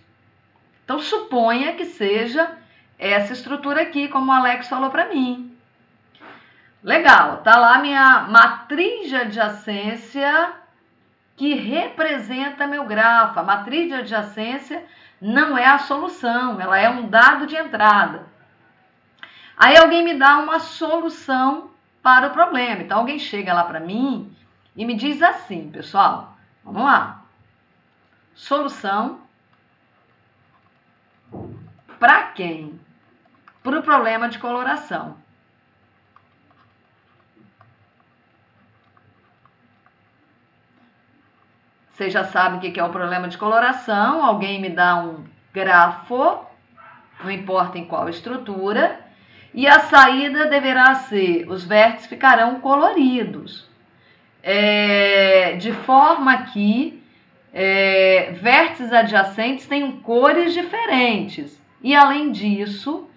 Então, suponha que seja essa estrutura aqui, como o Alex falou para mim. Legal, tá lá minha matriz de adjacência que representa meu grafo. A matriz de adjacência não é a solução, ela é um dado de entrada. Aí alguém me dá uma solução para o problema. Então, alguém chega lá para mim e me diz assim, pessoal, vamos lá. Solução para quem? Para o problema de coloração. Vocês já sabem o que é o problema de coloração. Alguém me dá um grafo, não importa em qual estrutura, e a saída deverá ser, os vértices ficarão coloridos, de forma que vértices adjacentes têm cores diferentes. E além disso,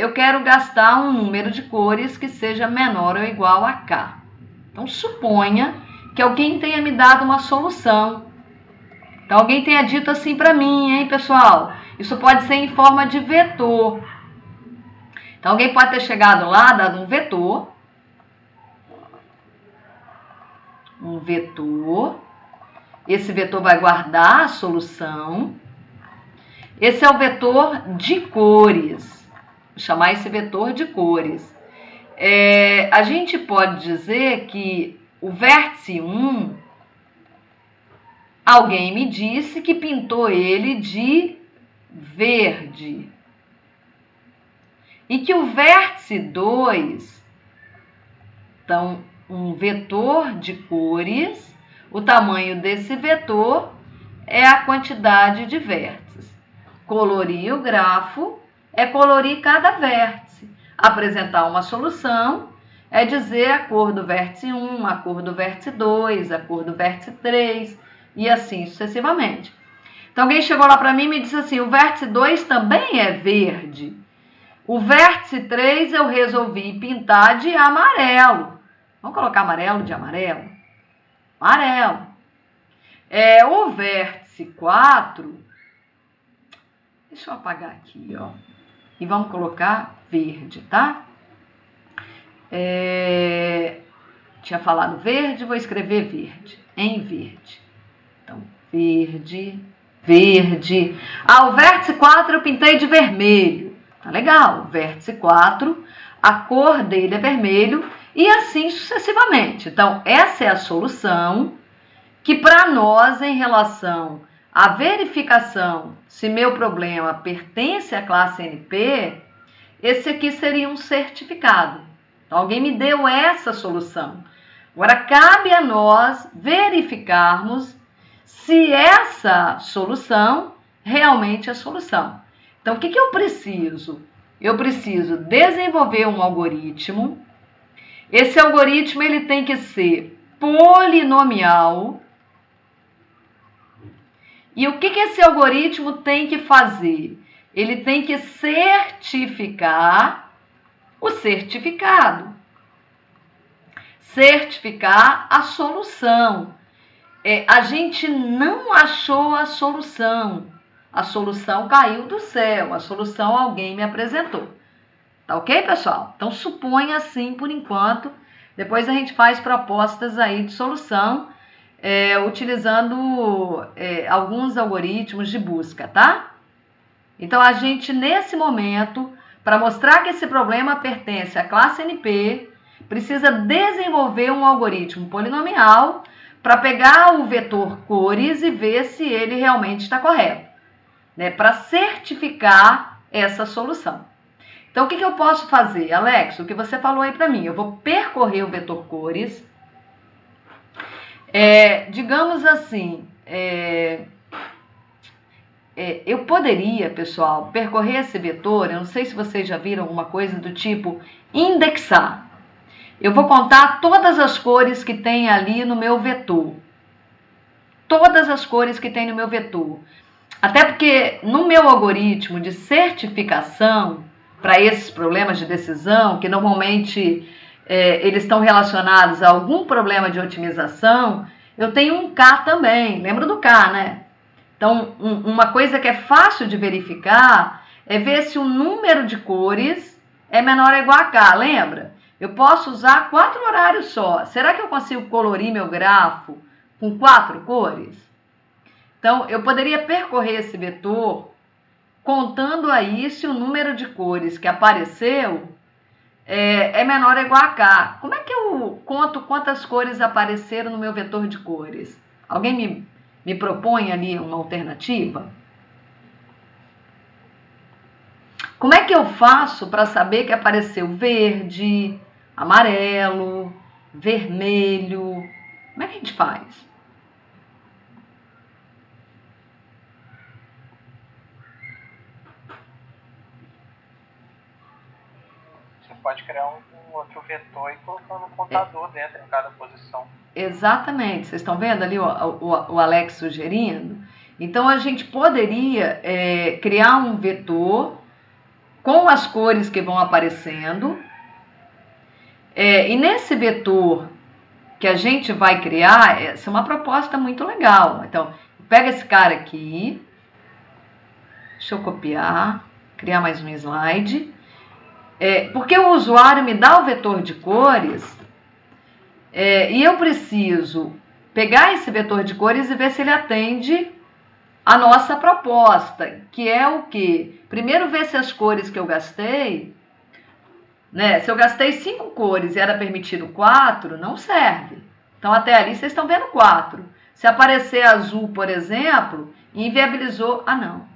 eu quero gastar um número de cores que seja menor ou igual a K. Então, suponha que alguém tenha me dado uma solução. Então, alguém tenha dito assim para mim, hein, pessoal? Isso pode ser em forma de vetor. Então, alguém pode ter chegado lá, dado um vetor. Um vetor. Esse vetor vai guardar a solução. Esse é o vetor de cores. Vou chamar esse vetor de cores. A gente pode dizer que o vértice 1, alguém me disse que pintou ele de verde. E que o vértice 2, então, um vetor de cores, o tamanho desse vetor é a quantidade de vértices. Colorir o grafo é colorir cada vértice. Apresentar uma solução é dizer a cor do vértice 1, a cor do vértice 2, a cor do vértice 3 e assim sucessivamente. Então, alguém chegou lá para mim e me disse assim, o vértice 2 também é verde. O vértice 3 eu resolvi pintar de amarelo. Vamos colocar amarelo de amarelo? Amarelo. O vértice 4, deixa eu apagar aqui, ó. E vamos colocar verde, tá? Tinha falado verde, vou escrever verde, em verde. Então, verde, verde. O vértice 4 eu pintei de vermelho. Tá legal, o vértice 4, a cor dele é vermelho e assim sucessivamente. Então, essa é a solução que para nós, em relação à verificação se meu problema pertence à classe NP, esse aqui seria um certificado. Então, alguém me deu essa solução. Agora, cabe a nós verificarmos se essa solução realmente é a solução. Então, o que eu preciso? Eu preciso desenvolver um algoritmo. Esse algoritmo ele tem que ser polinomial. E o que esse algoritmo tem que fazer? Ele tem que certificar o certificado. Certificar a solução. A gente não achou a solução. A solução caiu do céu. A solução alguém me apresentou. Tá ok, pessoal? Então, suponha assim por enquanto. Depois a gente faz propostas aí de solução, utilizando alguns algoritmos de busca, tá? Então, a gente, nesse momento, para mostrar que esse problema pertence à classe NP, precisa desenvolver um algoritmo polinomial para pegar o vetor cores e ver se ele realmente está correto, né? Para certificar essa solução. Então, o que eu posso fazer, Alex? O que você falou aí para mim, eu vou percorrer o vetor cores. Digamos assim, eu poderia, pessoal, percorrer esse vetor, eu não sei se vocês já viram alguma coisa do tipo indexar. Eu vou contar todas as cores que tem ali no meu vetor. Todas as cores que tem no meu vetor. Até porque no meu algoritmo de certificação, para esses problemas de decisão, que normalmente eles estão relacionados a algum problema de otimização, eu tenho um K também. Lembra do K, né? Então, uma coisa que é fácil de verificar é ver se o número de cores é menor ou igual a K, lembra? Eu posso usar 4 horários só. Será que eu consigo colorir meu grafo com 4 cores? Então, eu poderia percorrer esse vetor contando aí se o número de cores que apareceu é menor ou igual a K. Como é que eu conto quantas cores apareceram no meu vetor de cores? Alguém me propõe ali uma alternativa? Como é que eu faço para saber que apareceu verde, amarelo, vermelho? Como é que a gente faz? Você pode criar um outro vetor e colocar um contador dentro em cada posição. Exatamente. Vocês estão vendo ali o Alex sugerindo? Então, a gente poderia criar um vetor com as cores que vão aparecendo. E nesse vetor que a gente vai criar, essa é uma proposta muito legal. Então, pega esse cara aqui, deixa eu copiar, criar mais um slide. Porque o usuário me dá o vetor de cores, e eu preciso pegar esse vetor de cores e ver se ele atende a nossa proposta, que é o quê? Primeiro ver se as cores que eu gastei, né? Se eu gastei 5 cores e era permitido 4, não serve. Então, até ali vocês estão vendo 4. Se aparecer azul, por exemplo, inviabilizou... Ah, não.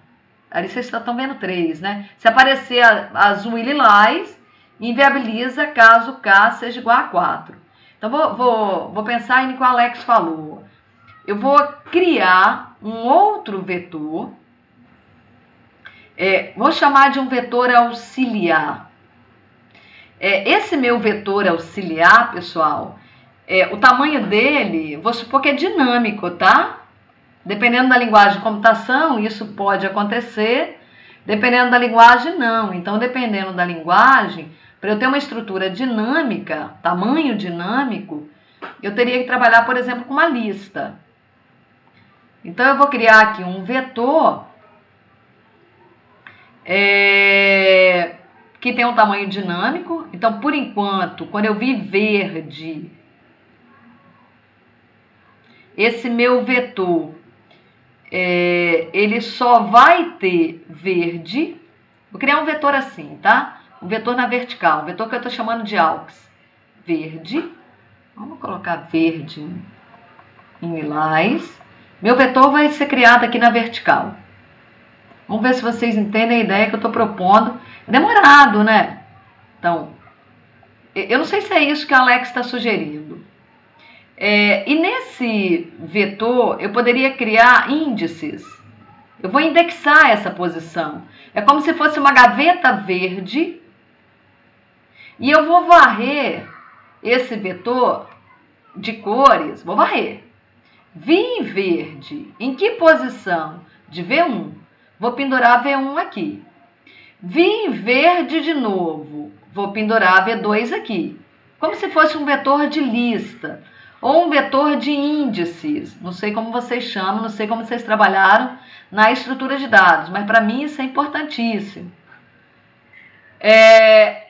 Ali vocês estão vendo 3, né? Se aparecer azul e lilás, inviabiliza caso K seja igual a 4. Então, vou pensar em que o Alex falou. Eu vou criar um outro vetor. Vou chamar de um vetor auxiliar. Esse meu vetor auxiliar, pessoal, o tamanho dele, vou supor que é dinâmico, tá? Dependendo da linguagem de computação, isso pode acontecer. Dependendo da linguagem, não. Então, dependendo da linguagem, para eu ter uma estrutura dinâmica, tamanho dinâmico, eu teria que trabalhar, por exemplo, com uma lista. Então, eu vou criar aqui um vetor que tem um tamanho dinâmico. Então, por enquanto, quando eu vi verde, esse meu vetor, ele só vai ter verde. Vou criar um vetor assim, tá? Um vetor na vertical, um vetor que eu estou chamando de aux. Verde. Vamos colocar verde em lilás. Meu vetor vai ser criado aqui na vertical. Vamos ver se vocês entendem a ideia que eu estou propondo. É demorado, né? Então, eu não sei se é isso que a Alex está sugerindo. E nesse vetor, eu poderia criar índices. Eu vou indexar essa posição. É como se fosse uma gaveta verde. E eu vou varrer esse vetor de cores. Vou varrer. Vi em verde. Em que posição? De V1. Vou pendurar V1 aqui. Vi em verde de novo. Vou pendurar V2 aqui. Como se fosse um vetor de lista. Ou um vetor de índices. Não sei como vocês chamam, não sei como vocês trabalharam na estrutura de dados. Mas para mim isso é importantíssimo.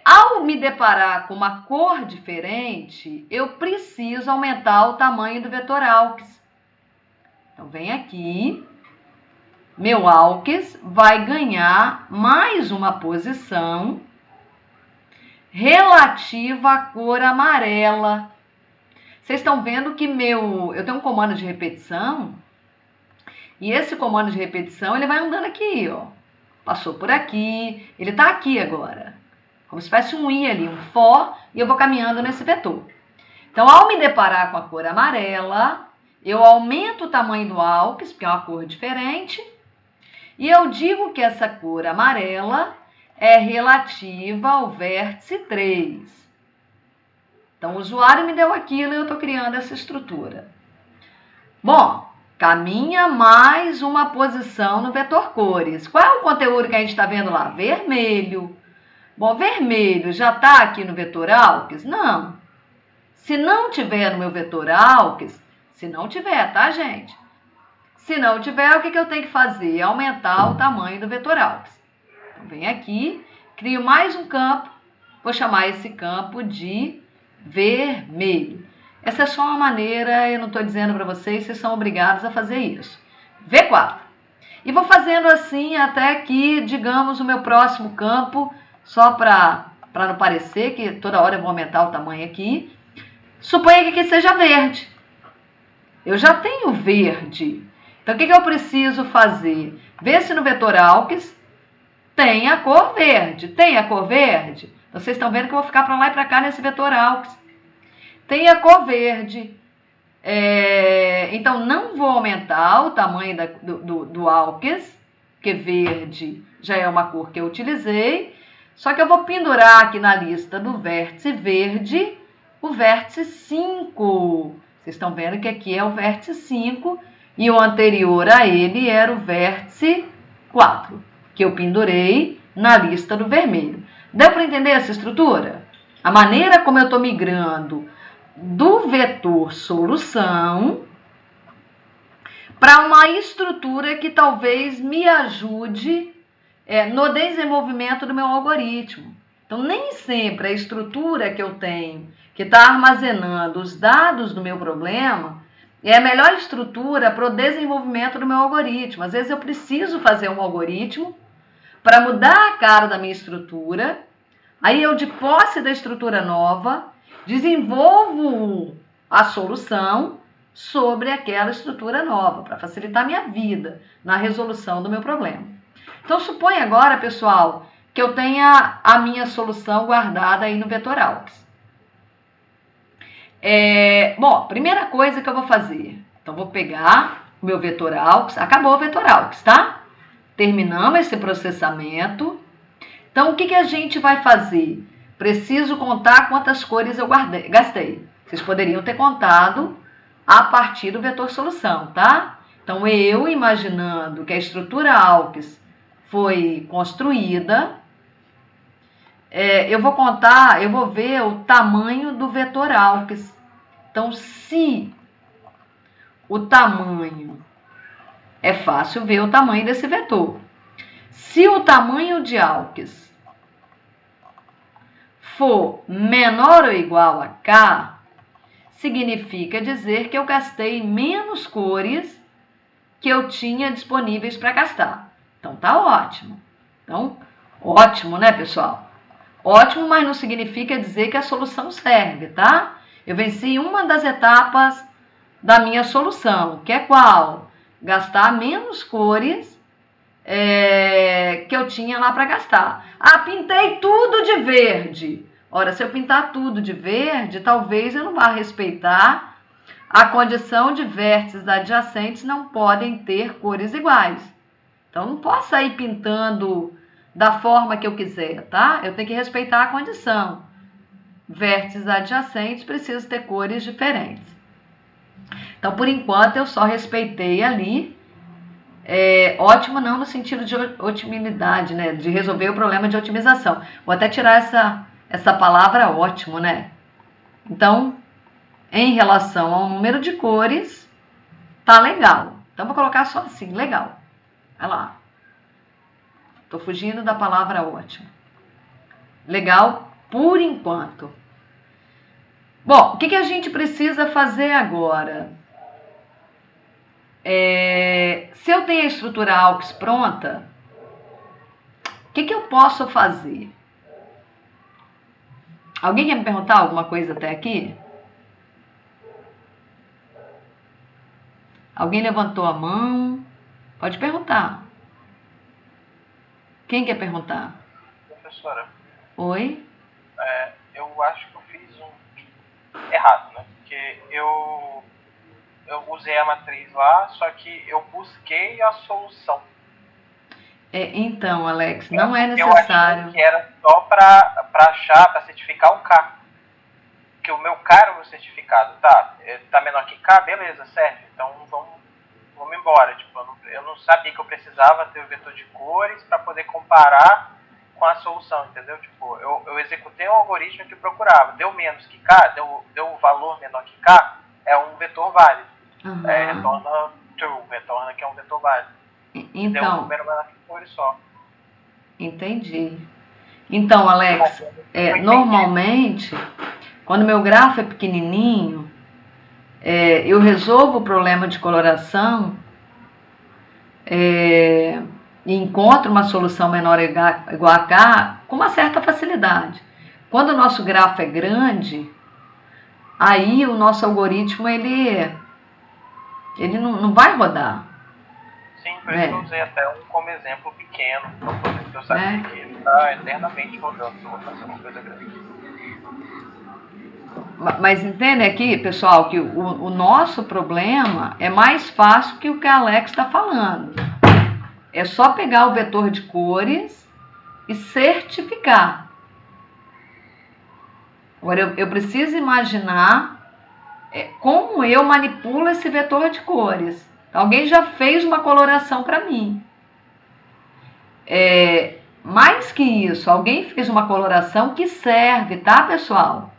Ao me deparar com uma cor diferente, eu preciso aumentar o tamanho do vetor aux. Então, vem aqui. meu álquis vai ganhar mais uma posição relativa à cor amarela. Vocês estão vendo que eu tenho um comando de repetição, e esse comando de repetição ele vai andando aqui, ó. Passou por aqui, ele está aqui agora. Como se fosse um i ali, um for, e eu vou caminhando nesse vetor. Então, ao me deparar com a cor amarela, eu aumento o tamanho do álquis, porque é uma cor diferente, e eu digo que essa cor amarela é relativa ao vértice 3. Então, o usuário me deu aquilo e eu estou criando essa estrutura. Bom, caminha mais uma posição no vetor cores. Qual é o conteúdo que a gente está vendo lá? Vermelho. Bom, vermelho já está aqui no vetor álquis? Não. Se não tiver no meu vetor álquis, se não tiver, tá, gente? Se não tiver, o que eu tenho que fazer? Aumentar o tamanho do vetor álquis. Então, venho aqui, crio mais um campo, vou chamar esse campo de vermelho. Essa é só uma maneira, eu não estou dizendo para vocês, vocês são obrigados a fazer isso. V4. E vou fazendo assim até que, digamos, o meu próximo campo, só para não parecer que toda hora eu vou aumentar o tamanho aqui, suponha que aqui seja verde. Eu já tenho verde. Então, o que eu preciso fazer? Ver se no vetor álquis tem a cor verde. Tem a cor verde? Vocês estão vendo que eu vou ficar para lá e para cá nesse vetor álquis. Tem a cor verde. Então, não vou aumentar o tamanho do álquis, porque verde já é uma cor que eu utilizei. Só que eu vou pendurar aqui na lista do vértice verde o vértice 5. Vocês estão vendo que aqui é o vértice 5 e o anterior a ele era o vértice 4, que eu pendurei na lista do vermelho. Deu para entender essa estrutura? A maneira como eu estou migrando do vetor solução para uma estrutura que talvez me ajude no desenvolvimento do meu algoritmo. Então, nem sempre a estrutura que eu tenho, que está armazenando os dados do meu problema, é a melhor estrutura para o desenvolvimento do meu algoritmo. Às vezes eu preciso fazer um algoritmo para mudar a cara da minha estrutura, aí eu, de posse da estrutura nova, desenvolvo a solução sobre aquela estrutura nova, para facilitar a minha vida na resolução do meu problema. Então, suponha agora, pessoal, que eu tenha a minha solução guardada aí no vetor álquis. Bom, primeira coisa que eu vou fazer, então vou pegar o meu vetor álquis, acabou o vetor álquis, tá? Terminamos esse processamento. Então, o que a gente vai fazer? Preciso contar quantas cores eu gastei. Vocês poderiam ter contado a partir do vetor solução, tá? Então, eu imaginando que a estrutura álquis foi construída, eu vou ver o tamanho do vetor álquis. Então, se o tamanho, é fácil ver o tamanho desse vetor. Se o tamanho de álquis for menor ou igual a K, significa dizer que eu gastei menos cores que eu tinha disponíveis para gastar. Então, tá ótimo. Então, ótimo, né, pessoal? Ótimo, mas não significa dizer que a solução serve, tá? Eu venci uma das etapas da minha solução, que é qual? Gastar menos cores que eu tinha lá para gastar. Ah, pintei tudo de verde. Ora, se eu pintar tudo de verde, talvez eu não vá respeitar a condição de vértices adjacentes não podem ter cores iguais. Então, não posso sair pintando da forma que eu quiser, tá? Eu tenho que respeitar a condição. Vértices adjacentes precisam ter cores diferentes. Então, por enquanto, eu só respeitei ali. Ótimo não no sentido de otimidade, né? De resolver o problema de otimização. Vou até tirar essa palavra ótimo, né? Então, em relação ao número de cores, tá legal. Então, vou colocar só assim, legal. Olha lá. Estou fugindo da palavra ótimo. Legal por enquanto. Bom, o que a gente precisa fazer agora? Se eu tenho a estrutura AUX pronta, o que eu posso fazer? Alguém quer me perguntar alguma coisa até aqui? Alguém levantou a mão? Pode perguntar. Quem quer perguntar? Professora. Oi? Eu acho que eu fiz errado, né? Porque eu usei a matriz lá, só que eu busquei a solução. Então, Alex, não é necessário. Eu achei que era só para achar, para certificar o K. Porque o meu K era o meu certificado, tá menor que K, beleza, serve. Então vamos embora. Tipo, eu não sabia que eu precisava ter o vetor de cores para poder comparar com a solução, entendeu? Tipo, eu executei um algoritmo que procurava, deu menos que K, deu um valor menor que K, é um vetor válido. Uhum. Retorna true, retorna que é um vetor válido. Então, deu um número menor que cores só. Entendi. Então, Alex, normalmente, quando meu grafo é pequenininho, eu resolvo o problema de coloração e encontro uma solução menor ou igual a K com uma certa facilidade. Quando o nosso grafo é grande, aí o nosso algoritmo ele não vai rodar. Sim, por isso que eu usei até como exemplo pequeno, porque eu sabia que ele está eternamente rodando, se eu vou fazer uma coisa grande. Mas entende aqui, pessoal, que o nosso problema é mais fácil que o que a Alex está falando. É só pegar o vetor de cores e certificar. Agora, eu preciso imaginar como eu manipulo esse vetor de cores. Alguém já fez uma coloração para mim. Mais que isso, alguém fez uma coloração que serve, tá, pessoal?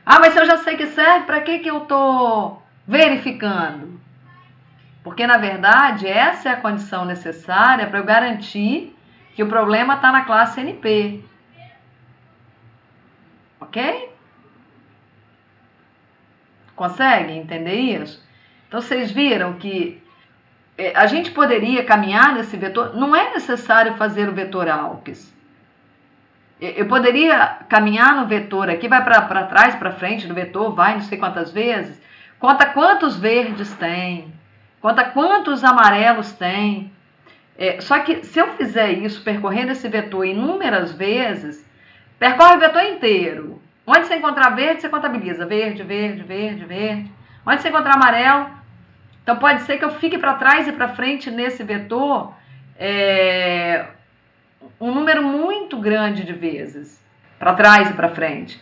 Mas se eu já sei que serve, para que eu estou verificando? Porque, na verdade, essa é a condição necessária para eu garantir que o problema está na classe NP. Ok? Conseguem entender isso? Então, vocês viram que a gente poderia caminhar nesse vetor, não é necessário fazer o vetor AUX. Eu poderia caminhar no vetor aqui, vai para trás, para frente do vetor, vai não sei quantas vezes, conta quantos verdes tem, conta quantos amarelos tem. Só que se eu fizer isso, percorrendo esse vetor inúmeras vezes, percorre o vetor inteiro. Onde você encontrar verde, você contabiliza. Verde, verde, verde, verde. Onde você encontrar amarelo, então pode ser que eu fique para trás e para frente nesse vetor um número muito grande de vezes, para trás e para frente.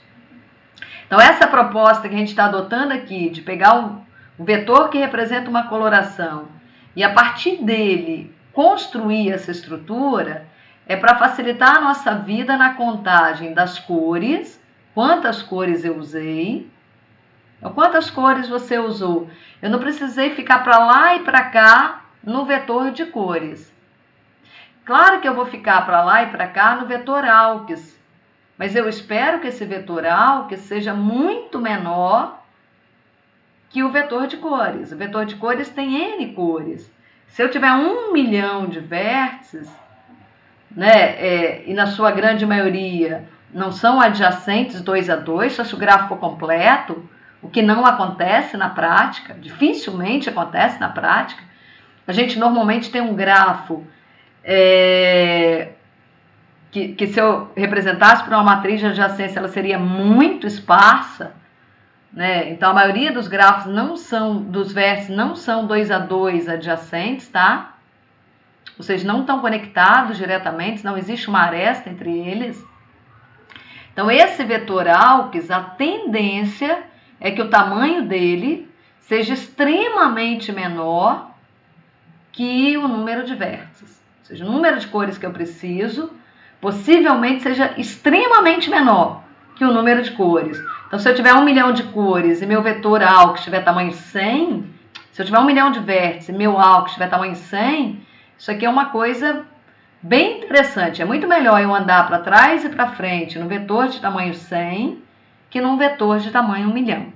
Então essa proposta que a gente está adotando aqui, de pegar o vetor que representa uma coloração e a partir dele construir essa estrutura, é para facilitar a nossa vida na contagem das cores, quantas cores eu usei, quantas cores você usou. Eu não precisei ficar para lá e para cá no vetor de cores. Claro que eu vou ficar para lá e para cá no vetor AUX, mas eu espero que esse vetor AUX seja muito menor que o vetor de cores. O vetor de cores tem N cores. Se eu tiver 1 milhão de vértices, e na sua grande maioria não são adjacentes 2 a 2, só se o grafo for completo, o que não acontece na prática, dificilmente acontece na prática. A gente normalmente tem um grafo que se eu representasse por uma matriz de adjacência, ela seria muito esparsa, né? Então a maioria dos grafos dos vértices não são 2 a 2 adjacentes, tá? Ou seja, não estão conectados diretamente, não existe uma aresta entre eles. Então esse vetor AUX, a tendência é que o tamanho dele seja extremamente menor que o número de vértices. Ou seja, o número de cores que eu preciso possivelmente seja extremamente menor que o número de cores. Então, se eu tiver 1 milhão de cores e meu vetor AUX tiver tamanho 100, se eu tiver 1 milhão de vértices e meu AUX tiver tamanho 100, isso aqui é uma coisa bem interessante. É muito melhor eu andar para trás e para frente no vetor de tamanho 100 que num vetor de tamanho 1 milhão.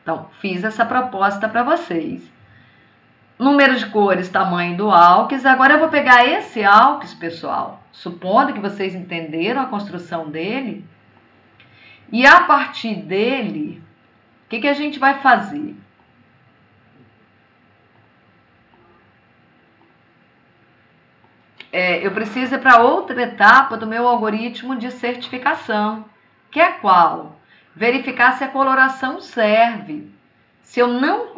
Então, fiz essa proposta para vocês. número de cores, tamanho do álquis. Agora eu vou pegar esse álquis, pessoal, supondo que vocês entenderam a construção dele, e a partir dele, o que a gente vai fazer? Eu preciso ir para outra etapa do meu algoritmo de certificação, que é qual? Verificar se a coloração serve. Se eu não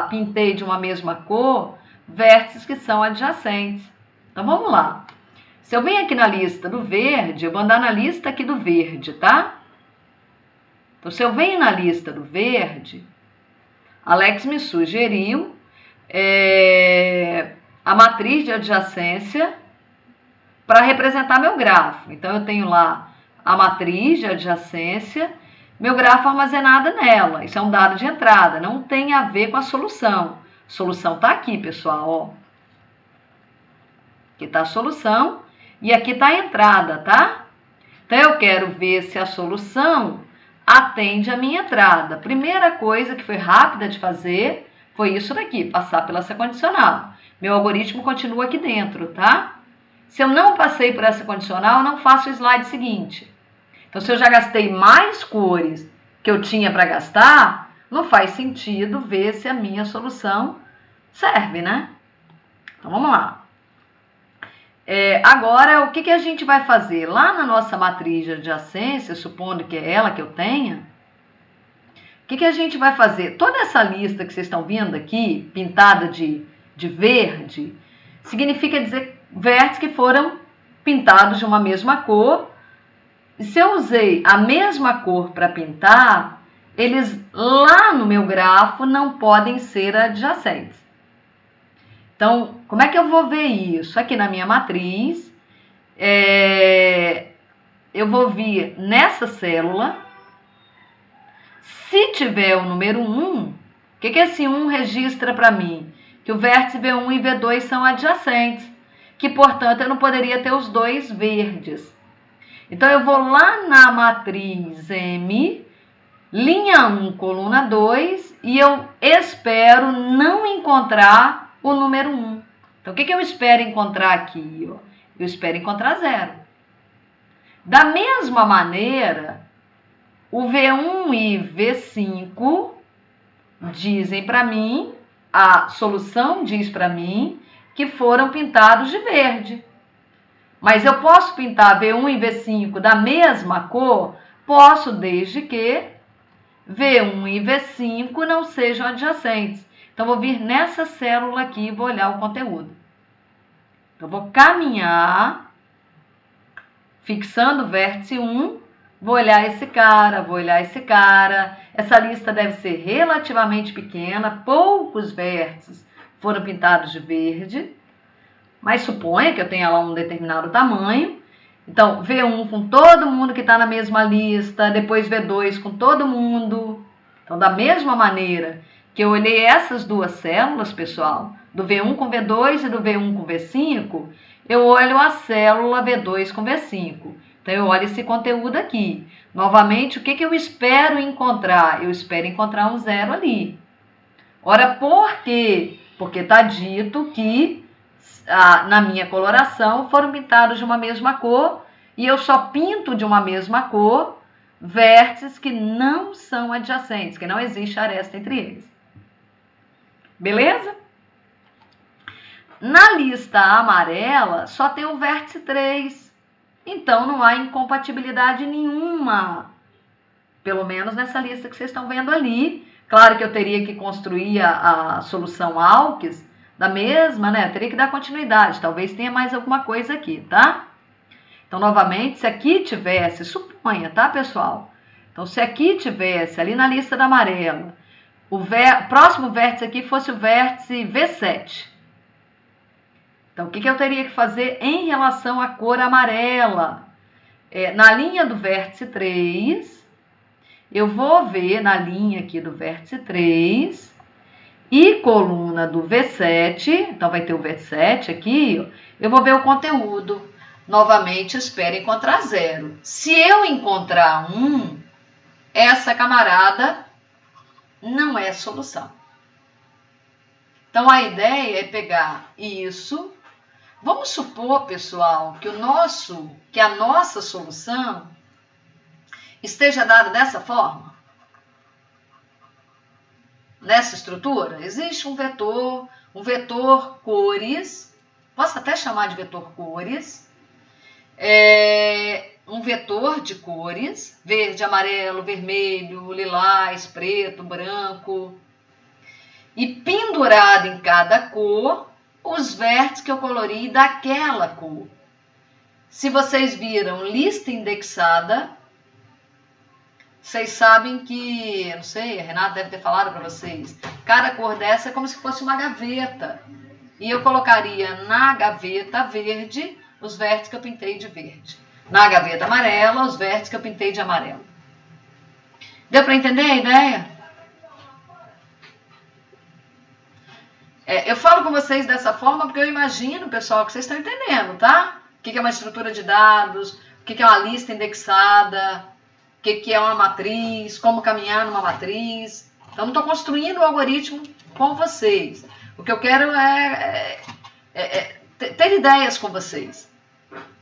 pintei de uma mesma cor, vértices que são adjacentes. Então, vamos lá. Se eu venho aqui na lista do verde, eu vou andar na lista aqui do verde, tá? Então, se eu venho na lista do verde, Alex me sugeriu a matriz de adjacência para representar meu grafo. Então, eu tenho lá a matriz de adjacência, meu grafo armazenado nela. Isso é um dado de entrada, não tem a ver com a solução. A solução está aqui, pessoal, ó. Aqui está a solução e aqui está a entrada, tá? Então, eu quero ver se a solução atende a minha entrada. Primeira coisa que foi rápida de fazer foi isso daqui, passar pela essa condicional. Meu algoritmo continua aqui dentro, tá? Se eu não passei por essa condicional, eu não faço o slide seguinte. Então, se eu já gastei mais cores que eu tinha para gastar, não faz sentido ver se a minha solução serve, né? Então, vamos lá. Agora, o que a gente vai fazer? Lá na nossa matriz de adjacência, supondo que é ela que eu tenha, o que a gente vai fazer? Toda essa lista que vocês estão vendo aqui, pintada de verde, significa dizer vértices que foram pintados de uma mesma cor. E se eu usei a mesma cor para pintar, eles lá no meu grafo não podem ser adjacentes. Então, como é que eu vou ver isso? Aqui na minha matriz, eu vou vir nessa célula. Se tiver o número 1, o que esse 1 registra para mim? Que o vértice V1 e V2 são adjacentes, que, portanto, eu não poderia ter os dois verdes. Então, eu vou lá na matriz M, linha 1, coluna 2, e eu espero não encontrar o número 1. Então, o que eu espero encontrar aqui? Eu espero encontrar 0. Da mesma maneira, o V1 e V5 dizem para mim, a solução diz para mim, que foram pintados de verde. Mas eu posso pintar V1 e V5 da mesma cor? Posso, desde que V1 e V5 não sejam adjacentes. Então, vou vir nessa célula aqui e vou olhar o conteúdo. Então, vou caminhar, fixando o vértice 1, vou olhar esse cara, vou olhar esse cara. Essa lista deve ser relativamente pequena, poucos vértices foram pintados de verde, mas suponha que eu tenha lá um determinado tamanho. Então, V1 com todo mundo que está na mesma lista, depois V2 com todo mundo. Então, da mesma maneira que eu olhei essas duas células, pessoal, do V1 com V2 e do V1 com V5, eu olho a célula V2 com V5. Então, eu olho esse conteúdo aqui. Novamente, o que eu espero encontrar? Eu espero encontrar um 0 ali. Ora, por quê? Porque está dito que na minha coloração foram pintados de uma mesma cor e eu só pinto de uma mesma cor vértices que não são adjacentes, que não existe aresta entre eles. Beleza? Na lista amarela só tem o vértice 3, então não há incompatibilidade nenhuma, pelo menos nessa lista que vocês estão vendo ali. Claro que eu teria que construir a solução álquis da mesma, né? Eu teria que dar continuidade, talvez tenha mais alguma coisa aqui, tá? Então, novamente, se aqui tivesse, suponha, tá, pessoal? Então, se aqui tivesse, ali na lista da amarela, o próximo vértice aqui fosse o vértice V7. Então, o que eu teria que fazer em relação à cor amarela? Na linha do vértice 3, eu vou ver na linha aqui do vértice 3 e coluna do V7, então vai ter o V7 aqui, eu vou ver o conteúdo. Novamente, espero encontrar 0. Se eu encontrar 1, essa camarada não é solução. Então, a ideia é pegar isso. Vamos supor, pessoal, que a nossa solução esteja dada dessa forma. Nessa estrutura, existe um vetor cores, posso até chamar de vetor cores, um vetor de cores, verde, amarelo, vermelho, lilás, preto, branco, e pendurado em cada cor, os vértices que eu colori daquela cor. Se vocês viram lista indexada, vocês sabem que, não sei, a Renata deve ter falado para vocês, cada cor dessa é como se fosse uma gaveta. E eu colocaria na gaveta verde os vértices que eu pintei de verde. Na gaveta amarela, os vértices que eu pintei de amarelo. Deu para entender a ideia? Eu falo com vocês dessa forma porque eu imagino, pessoal, que vocês estão entendendo, tá? O que é uma estrutura de dados, o que é uma lista indexada, o que é uma matriz, como caminhar numa matriz. Então, não estou construindo o algoritmo com vocês. O que eu quero é ter ideias com vocês.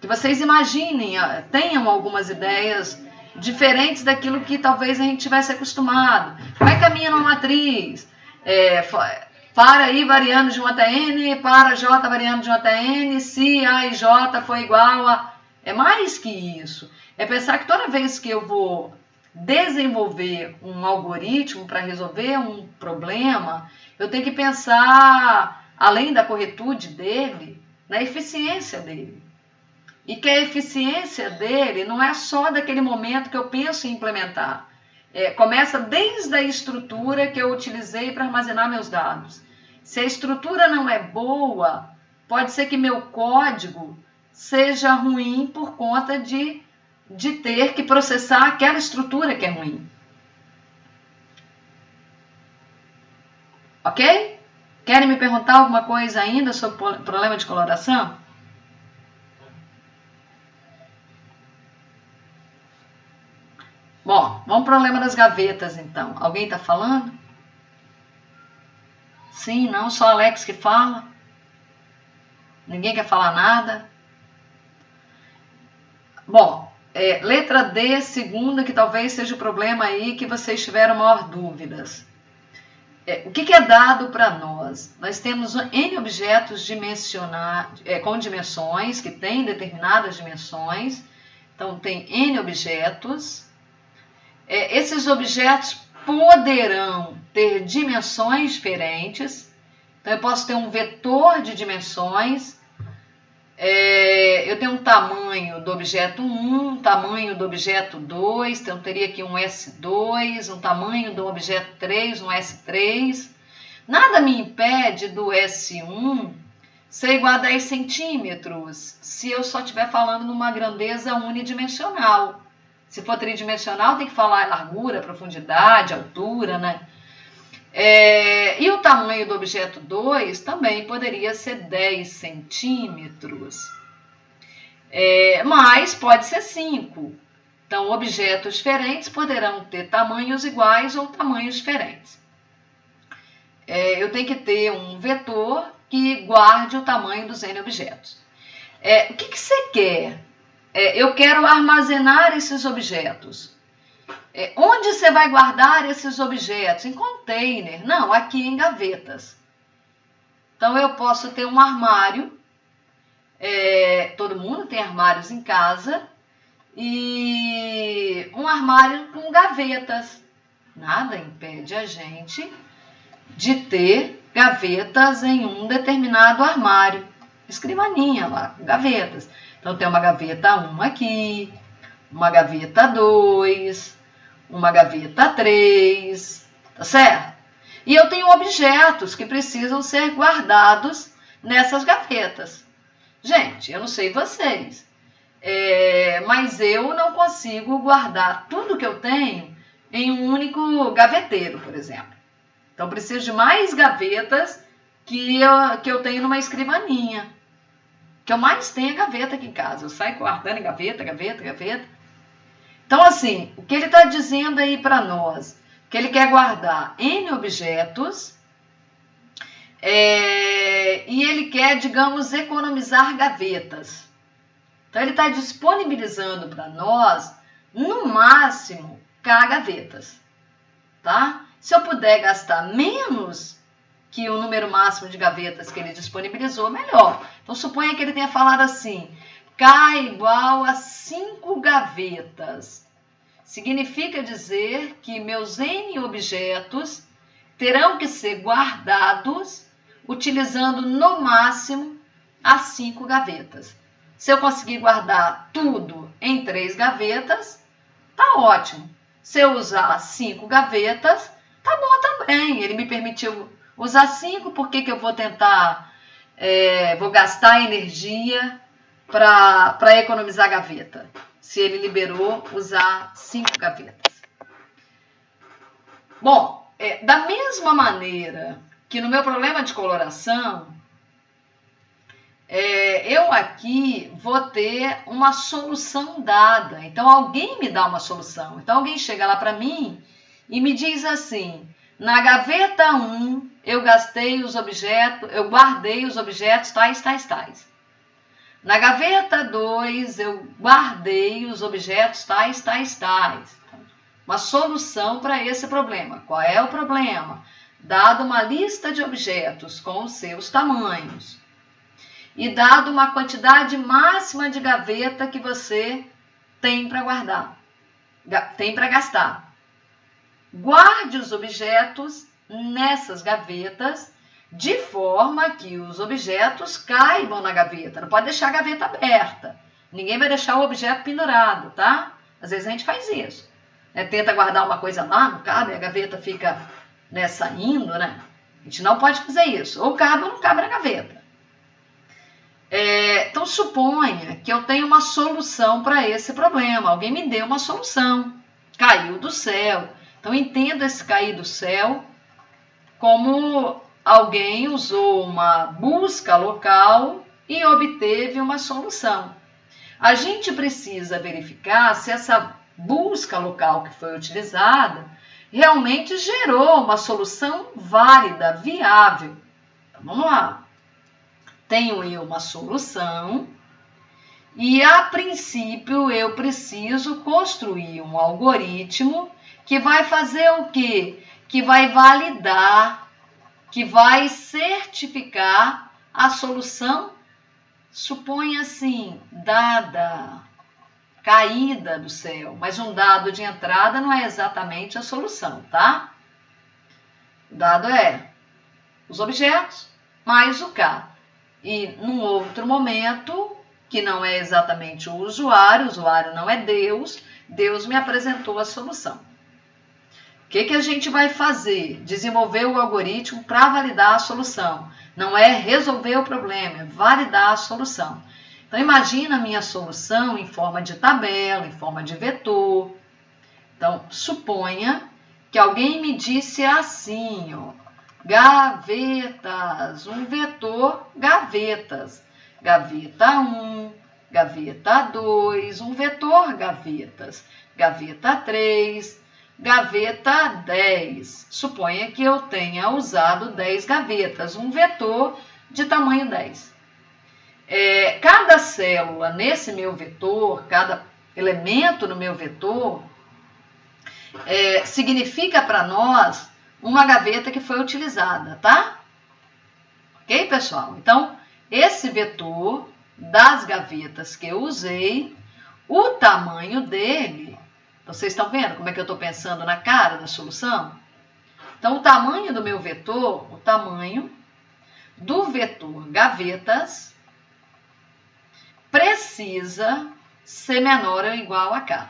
Que vocês imaginem, tenham algumas ideias diferentes daquilo que talvez a gente tivesse acostumado. Como é que caminha numa matriz? Para I variando de 1 até N, para J variando de 1 até N, se A e J for igual a... É mais que isso. É pensar que toda vez que eu vou desenvolver um algoritmo para resolver um problema, eu tenho que pensar, além da corretude dele, na eficiência dele. E que a eficiência dele não é só daquele momento que eu penso em implementar. Começa desde a estrutura que eu utilizei para armazenar meus dados. Se a estrutura não é boa, pode ser que meu código seja ruim por conta de ter que processar aquela estrutura que é ruim. Ok? Querem me perguntar alguma coisa ainda sobre o problema de coloração? Bom, vamos para o problema das gavetas, então. Alguém está falando? Sim, não, só Alex que fala. Ninguém quer falar nada. Bom, letra D, segunda, que talvez seja o problema aí que vocês tiveram maior dúvidas. O que é dado para nós? Nós temos N objetos com dimensões, que têm determinadas dimensões. Então, tem N objetos. Esses objetos poderão ter dimensões diferentes. Então, eu posso ter um vetor de dimensões. Eu tenho um tamanho do objeto 1, um tamanho do objeto 2, então eu teria aqui um S2, um tamanho do objeto 3, um S3. Nada me impede do S1 ser igual a 10 centímetros, se eu só estiver falando numa grandeza unidimensional. Se for tridimensional, tem que falar largura, profundidade, altura, né? E o tamanho do objeto 2 também poderia ser 10 centímetros, mas pode ser 5. Então, objetos diferentes poderão ter tamanhos iguais ou tamanhos diferentes. Eu tenho que ter um vetor que guarde o tamanho dos N objetos. O que você quer? Eu quero armazenar esses objetos. Onde você vai guardar esses objetos? Em container. Não, aqui em gavetas. Então, eu posso ter um armário. Todo mundo tem armários em casa. E um armário com gavetas. Nada impede a gente de ter gavetas em um determinado armário. Escrivaninha lá, gavetas. Então, tem uma gaveta 1 aqui, uma gaveta 2... uma gaveta 3, tá certo? E eu tenho objetos que precisam ser guardados nessas gavetas. Gente, eu não sei vocês, mas eu não consigo guardar tudo que eu tenho em um único gaveteiro, por exemplo. Então, eu preciso de mais gavetas que eu tenho numa escrivaninha. Que eu mais tenho é gaveta aqui em casa. Eu saio guardando em gaveta, gaveta, gaveta. Então, assim, o que ele está dizendo aí para nós? Que ele quer guardar N objetos E ele quer, digamos, economizar gavetas. Então, ele está disponibilizando para nós, no máximo, K gavetas. Tá? Se eu puder gastar menos que o número máximo de gavetas que ele disponibilizou, melhor. Então, suponha que ele tenha falado assim, K igual a 5 gavetas. Significa dizer que meus N objetos terão que ser guardados utilizando no máximo as 5 gavetas. Se eu conseguir guardar tudo em 3 gavetas, tá ótimo. Se eu usar 5 gavetas, tá bom também. Ele me permitiu usar 5, por que eu vou tentar, vou gastar energia para economizar gaveta? Se ele liberou usar 5 gavetas. Bom, da mesma maneira que no meu problema de coloração, eu aqui vou ter uma solução dada. Então, alguém me dá uma solução. Então, alguém chega lá para mim e me diz assim, na gaveta 1, eu guardei os objetos tais. Na gaveta 2, eu guardei os objetos tais. Uma solução para esse problema. Qual é o problema? Dado uma lista de objetos com os seus tamanhos e dado uma quantidade máxima de gaveta que você tem para guardar, tem para gastar. Guarde os objetos nessas gavetas de forma que os objetos caibam na gaveta. Não pode deixar a gaveta aberta. Ninguém vai deixar o objeto pendurado, tá? Às vezes a gente faz isso. Tenta guardar uma coisa lá, não cabe, a gaveta fica saindo, né? A gente não pode fazer isso. Ou cabe ou não cabe na gaveta. Então, suponha que eu tenho uma solução para esse problema. Alguém me deu uma solução. Caiu do céu. Então, entenda esse cair do céu como alguém usou uma busca local e obteve uma solução. A gente precisa verificar se essa busca local que foi utilizada realmente gerou uma solução válida, viável. Então, vamos lá. Tenho eu uma solução e, a princípio, eu preciso construir um algoritmo que vai fazer o quê? Que vai validar, que vai certificar a solução, suponha assim, dada, caída do céu, mas um dado de entrada não é exatamente a solução, tá? O dado é os objetos mais o K. E num outro momento, que não é exatamente o usuário não é Deus, Deus me apresentou a solução. O que a gente vai fazer? Desenvolver o algoritmo para validar a solução. Não é resolver o problema, é validar a solução. Então, imagina a minha solução em forma de tabela, em forma de vetor. Então, suponha que alguém me disse assim, ó, gavetas, um vetor, gavetas. Gaveta 1, gaveta 2, um vetor, gavetas. Gaveta 3, gaveta 10. Suponha que eu tenha usado 10 gavetas, um vetor de tamanho 10. Cada célula nesse meu vetor, cada elemento no meu vetor, significa para nós uma gaveta que foi utilizada, tá? Ok, pessoal? Então, esse vetor das gavetas que eu usei, o tamanho dele, vocês estão vendo como é que eu estou pensando na cara da solução? Então, o tamanho do meu vetor, o tamanho do vetor gavetas precisa ser menor ou igual a K.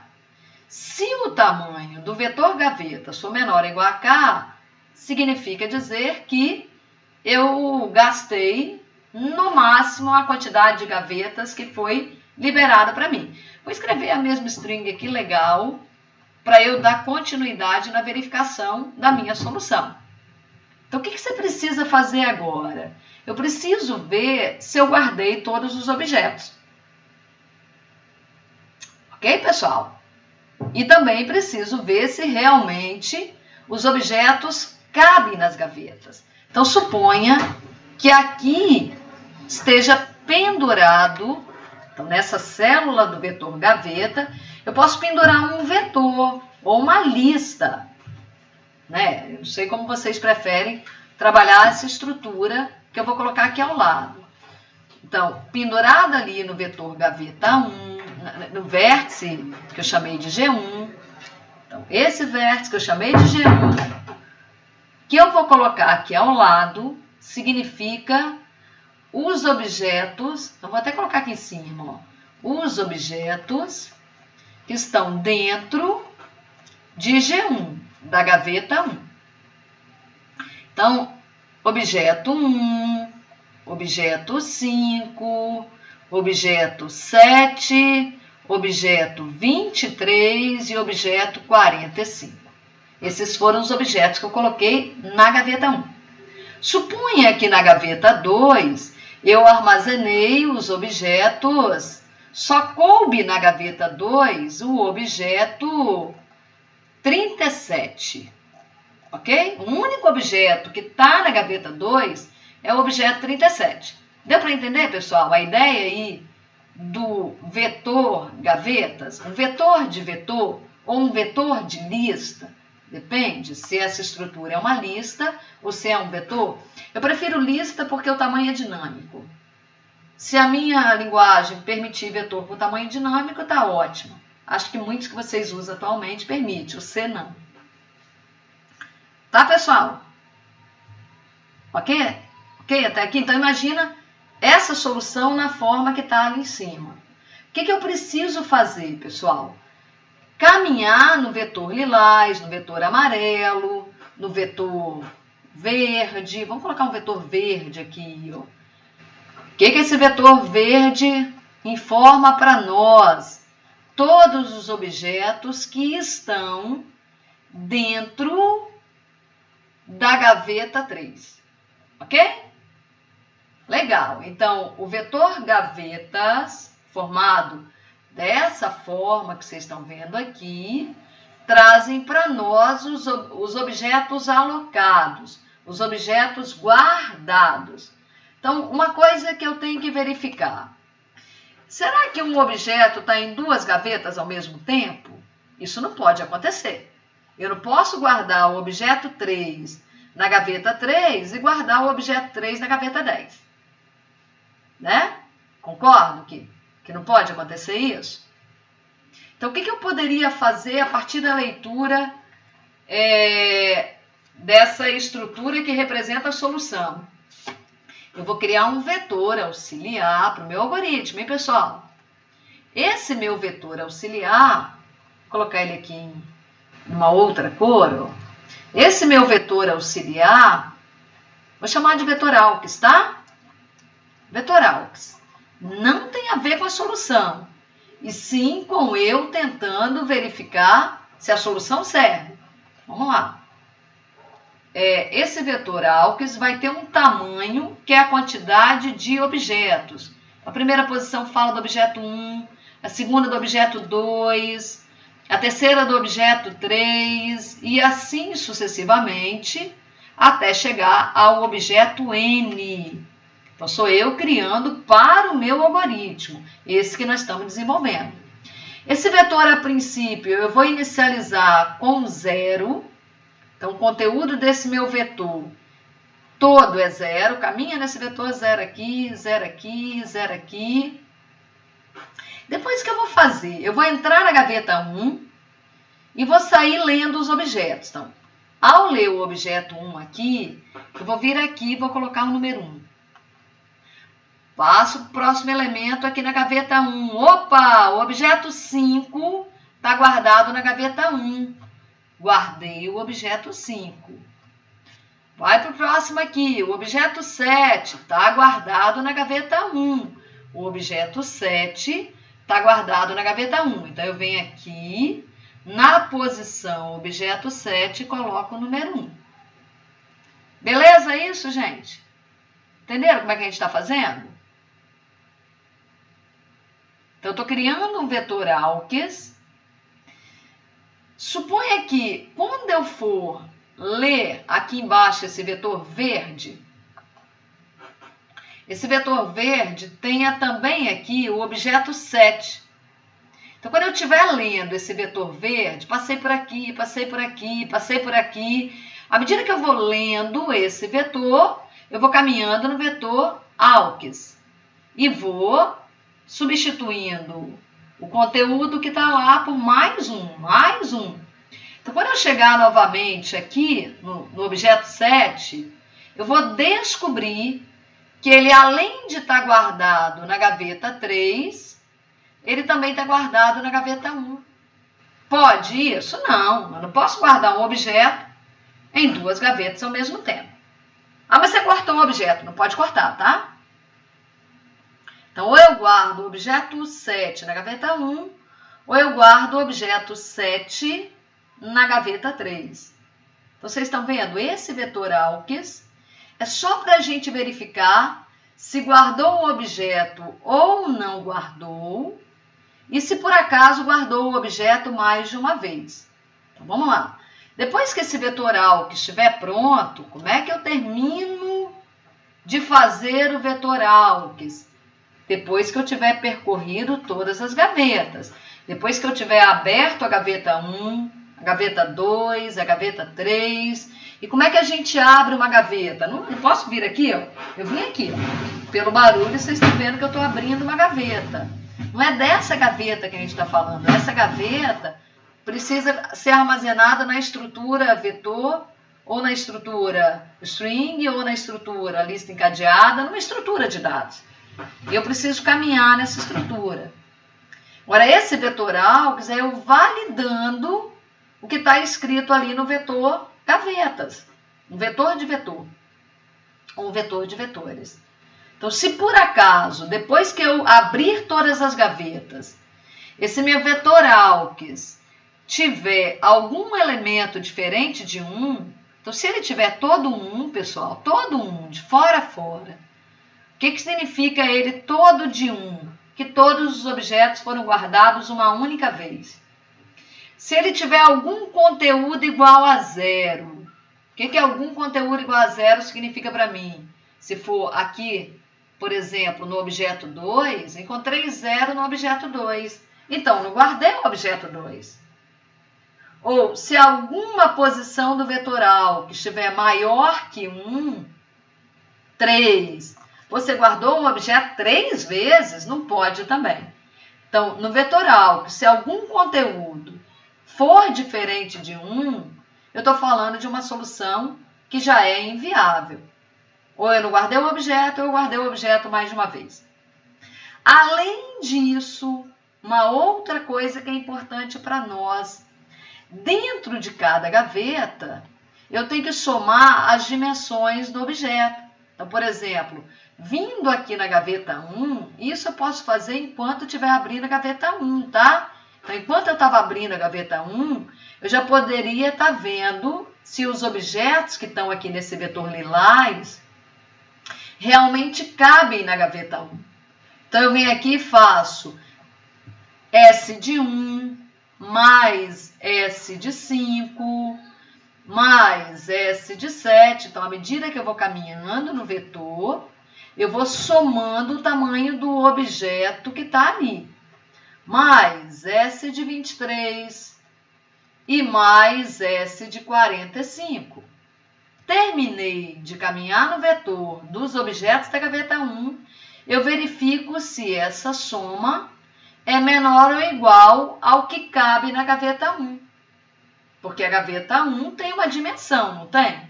Se o tamanho do vetor gavetas for menor ou igual a K, significa dizer que eu gastei no máximo a quantidade de gavetas que foi liberada para mim. Vou escrever a mesma string aqui, legal, para eu dar continuidade na verificação da minha solução. Então, o que você precisa fazer agora? Eu preciso ver se eu guardei todos os objetos. Ok, pessoal? E também preciso ver se realmente os objetos cabem nas gavetas. Então, suponha que aqui esteja pendurado, então nessa célula do vetor gaveta, eu posso pendurar um vetor ou uma lista, né? Eu não sei como vocês preferem trabalhar essa estrutura que eu vou colocar aqui ao lado. Então, pendurado ali no vetor gaveta 1, no vértice que eu chamei de G1, então esse vértice que eu chamei de G1, que eu vou colocar aqui ao lado, significa os objetos, então vou até colocar aqui em cima, ó, os objetos que estão dentro de G1, da gaveta 1. Então, objeto 1, objeto 5, objeto 7, objeto 23 e objeto 45. Esses foram os objetos que eu coloquei na gaveta 1. Supunha que na gaveta 2 eu armazenei os objetos, só coube na gaveta 2 o objeto 37, ok? O único objeto que está na gaveta 2 é o objeto 37. Deu para entender, pessoal? A ideia aí do vetor gavetas, um vetor de vetor ou um vetor de lista, depende se essa estrutura é uma lista ou se é um vetor. Eu prefiro lista porque o tamanho é dinâmico. Se a minha linguagem permitir vetor com tamanho dinâmico, está ótimo. Acho que muitos que vocês usam atualmente permite, o C não. Tá, pessoal? Ok? Ok, até aqui? Então, imagina essa solução na forma que está ali em cima. O que eu preciso fazer, pessoal? Caminhar no vetor lilás, no vetor amarelo, no vetor verde. Vamos colocar um vetor verde aqui, ó. O que esse vetor verde informa para nós? Todos os objetos que estão dentro da gaveta 3. Ok? Legal. Então, o vetor gavetas, formado dessa forma que vocês estão vendo aqui, trazem para nós os objetos alocados, os objetos guardados. Então, uma coisa que eu tenho que verificar. Será que um objeto está em duas gavetas ao mesmo tempo? Isso não pode acontecer. Eu não posso guardar o objeto 3 na gaveta 3 e guardar o objeto 3 na gaveta 10. Né? Concordo que não pode acontecer isso? Então, o que eu poderia fazer a partir da leitura dessa estrutura que representa a solução? Eu vou criar um vetor auxiliar para o meu algoritmo, hein, pessoal? Esse meu vetor auxiliar, vou colocar ele aqui em uma outra cor, ó. Esse meu vetor auxiliar, vou chamar de vetor AUX, tá? Vetor AUX. Não tem a ver com a solução, e sim com eu tentando verificar se a solução serve. Vamos lá. Esse vetor AUX vai ter um tamanho que é a quantidade de objetos. A primeira posição fala do objeto 1, a segunda do objeto 2, a terceira do objeto 3 e assim sucessivamente até chegar ao objeto N. Então, sou eu criando para o meu algoritmo, esse que nós estamos desenvolvendo. Esse vetor, a princípio, eu vou inicializar com 0. Então, o conteúdo desse meu vetor todo é 0. Caminha nesse vetor 0 aqui, 0 aqui, 0 aqui. Depois, o que eu vou fazer? Eu vou entrar na gaveta 1 e vou sair lendo os objetos. Então, ao ler o objeto 1 aqui, eu vou vir aqui e vou colocar o número 1. Passo para o próximo elemento aqui na gaveta 1. Opa! O objeto 5 está guardado na gaveta 1. Guardei o objeto 5. Vai para o próximo aqui. O objeto 7 está guardado na gaveta 1. O objeto 7 está guardado na gaveta 1. Então, eu venho aqui, na posição objeto 7 e coloco o número 1. Beleza isso, gente? Entenderam como é que a gente está fazendo? Então, eu estou criando um vetor AUX. Suponha que, quando eu for ler aqui embaixo esse vetor verde, esse vetor verde tenha também aqui o objeto 7. Então, quando eu estiver lendo esse vetor verde, passei por aqui, passei por aqui, passei por aqui. À medida que eu vou lendo esse vetor, eu vou caminhando no vetor AUKS e vou substituindo o conteúdo que está lá por mais um, mais um. Então, quando eu chegar novamente aqui no objeto 7, eu vou descobrir que ele, além de estar guardado na gaveta 3, ele também está guardado na gaveta 1. Pode isso? Não, eu não posso guardar um objeto em 2 gavetas ao mesmo tempo. Ah, mas você cortou um objeto, não pode cortar, tá? Então, ou eu guardo o objeto 7 na gaveta 1, ou eu guardo o objeto 7 na gaveta 3. Então, vocês estão vendo? Esse vetor AUKS é só para a gente verificar se guardou um objeto ou não guardou, e se por acaso guardou o objeto mais de uma vez. Então, vamos lá. Depois que esse vetor AUKS estiver pronto, como é que eu termino de fazer o vetor AUKS? Depois que eu tiver percorrido todas as gavetas. Depois que eu tiver aberto a gaveta 1, a gaveta 2, a gaveta 3. E como é que a gente abre uma gaveta? Não posso vir aqui, ó. Eu vim aqui, ó. Pelo barulho, vocês estão vendo que eu estou abrindo uma gaveta. Não é dessa gaveta que a gente está falando. Essa gaveta precisa ser armazenada na estrutura vetor, ou na estrutura string, ou na estrutura lista encadeada, numa estrutura de dados. E eu preciso caminhar nessa estrutura. Agora, esse vetor AUKS é eu validando o que está escrito ali no vetor gavetas. Um vetor de vetor. Ou um vetor de vetores. Então, se por acaso, depois que eu abrir todas as gavetas, esse meu vetor AUKS tiver algum elemento diferente de 1, então se ele tiver todo 1, pessoal, todo 1, de fora a fora, o que significa ele todo de 1? Que todos os objetos foram guardados uma única vez. Se ele tiver algum conteúdo igual a 0, o que algum conteúdo igual a 0 significa para mim? Se for aqui, por exemplo, no objeto 2, encontrei 0 no objeto 2. Então, não guardei o objeto 2. Ou, se alguma posição do vetor AUKS estiver maior que 1, 3, você guardou um objeto 3 vezes? Não pode também. Então, no vetor AUKS, se algum conteúdo for diferente de 1, eu estou falando de uma solução que já é inviável. Ou eu não guardei o objeto, ou eu guardei o objeto mais de uma vez. Além disso, uma outra coisa que é importante para nós, dentro de cada gaveta, eu tenho que somar as dimensões do objeto. Então, por exemplo, vindo aqui na gaveta 1, isso eu posso fazer enquanto eu estiver abrindo a gaveta 1, tá? Então, enquanto eu estava abrindo a gaveta 1, eu já poderia estar vendo se os objetos que estão aqui nesse vetor lilás realmente cabem na gaveta 1. Então, eu venho aqui e faço S de 1 mais S de 5 mais S de 7. Então, à medida que eu vou caminhando no vetor, eu vou somando o tamanho do objeto que está ali. Mais S de 23 e mais S de 45. Terminei de caminhar no vetor dos objetos da gaveta 1, eu verifico se essa soma é menor ou igual ao que cabe na gaveta 1. Porque a gaveta 1 tem uma dimensão, não tem?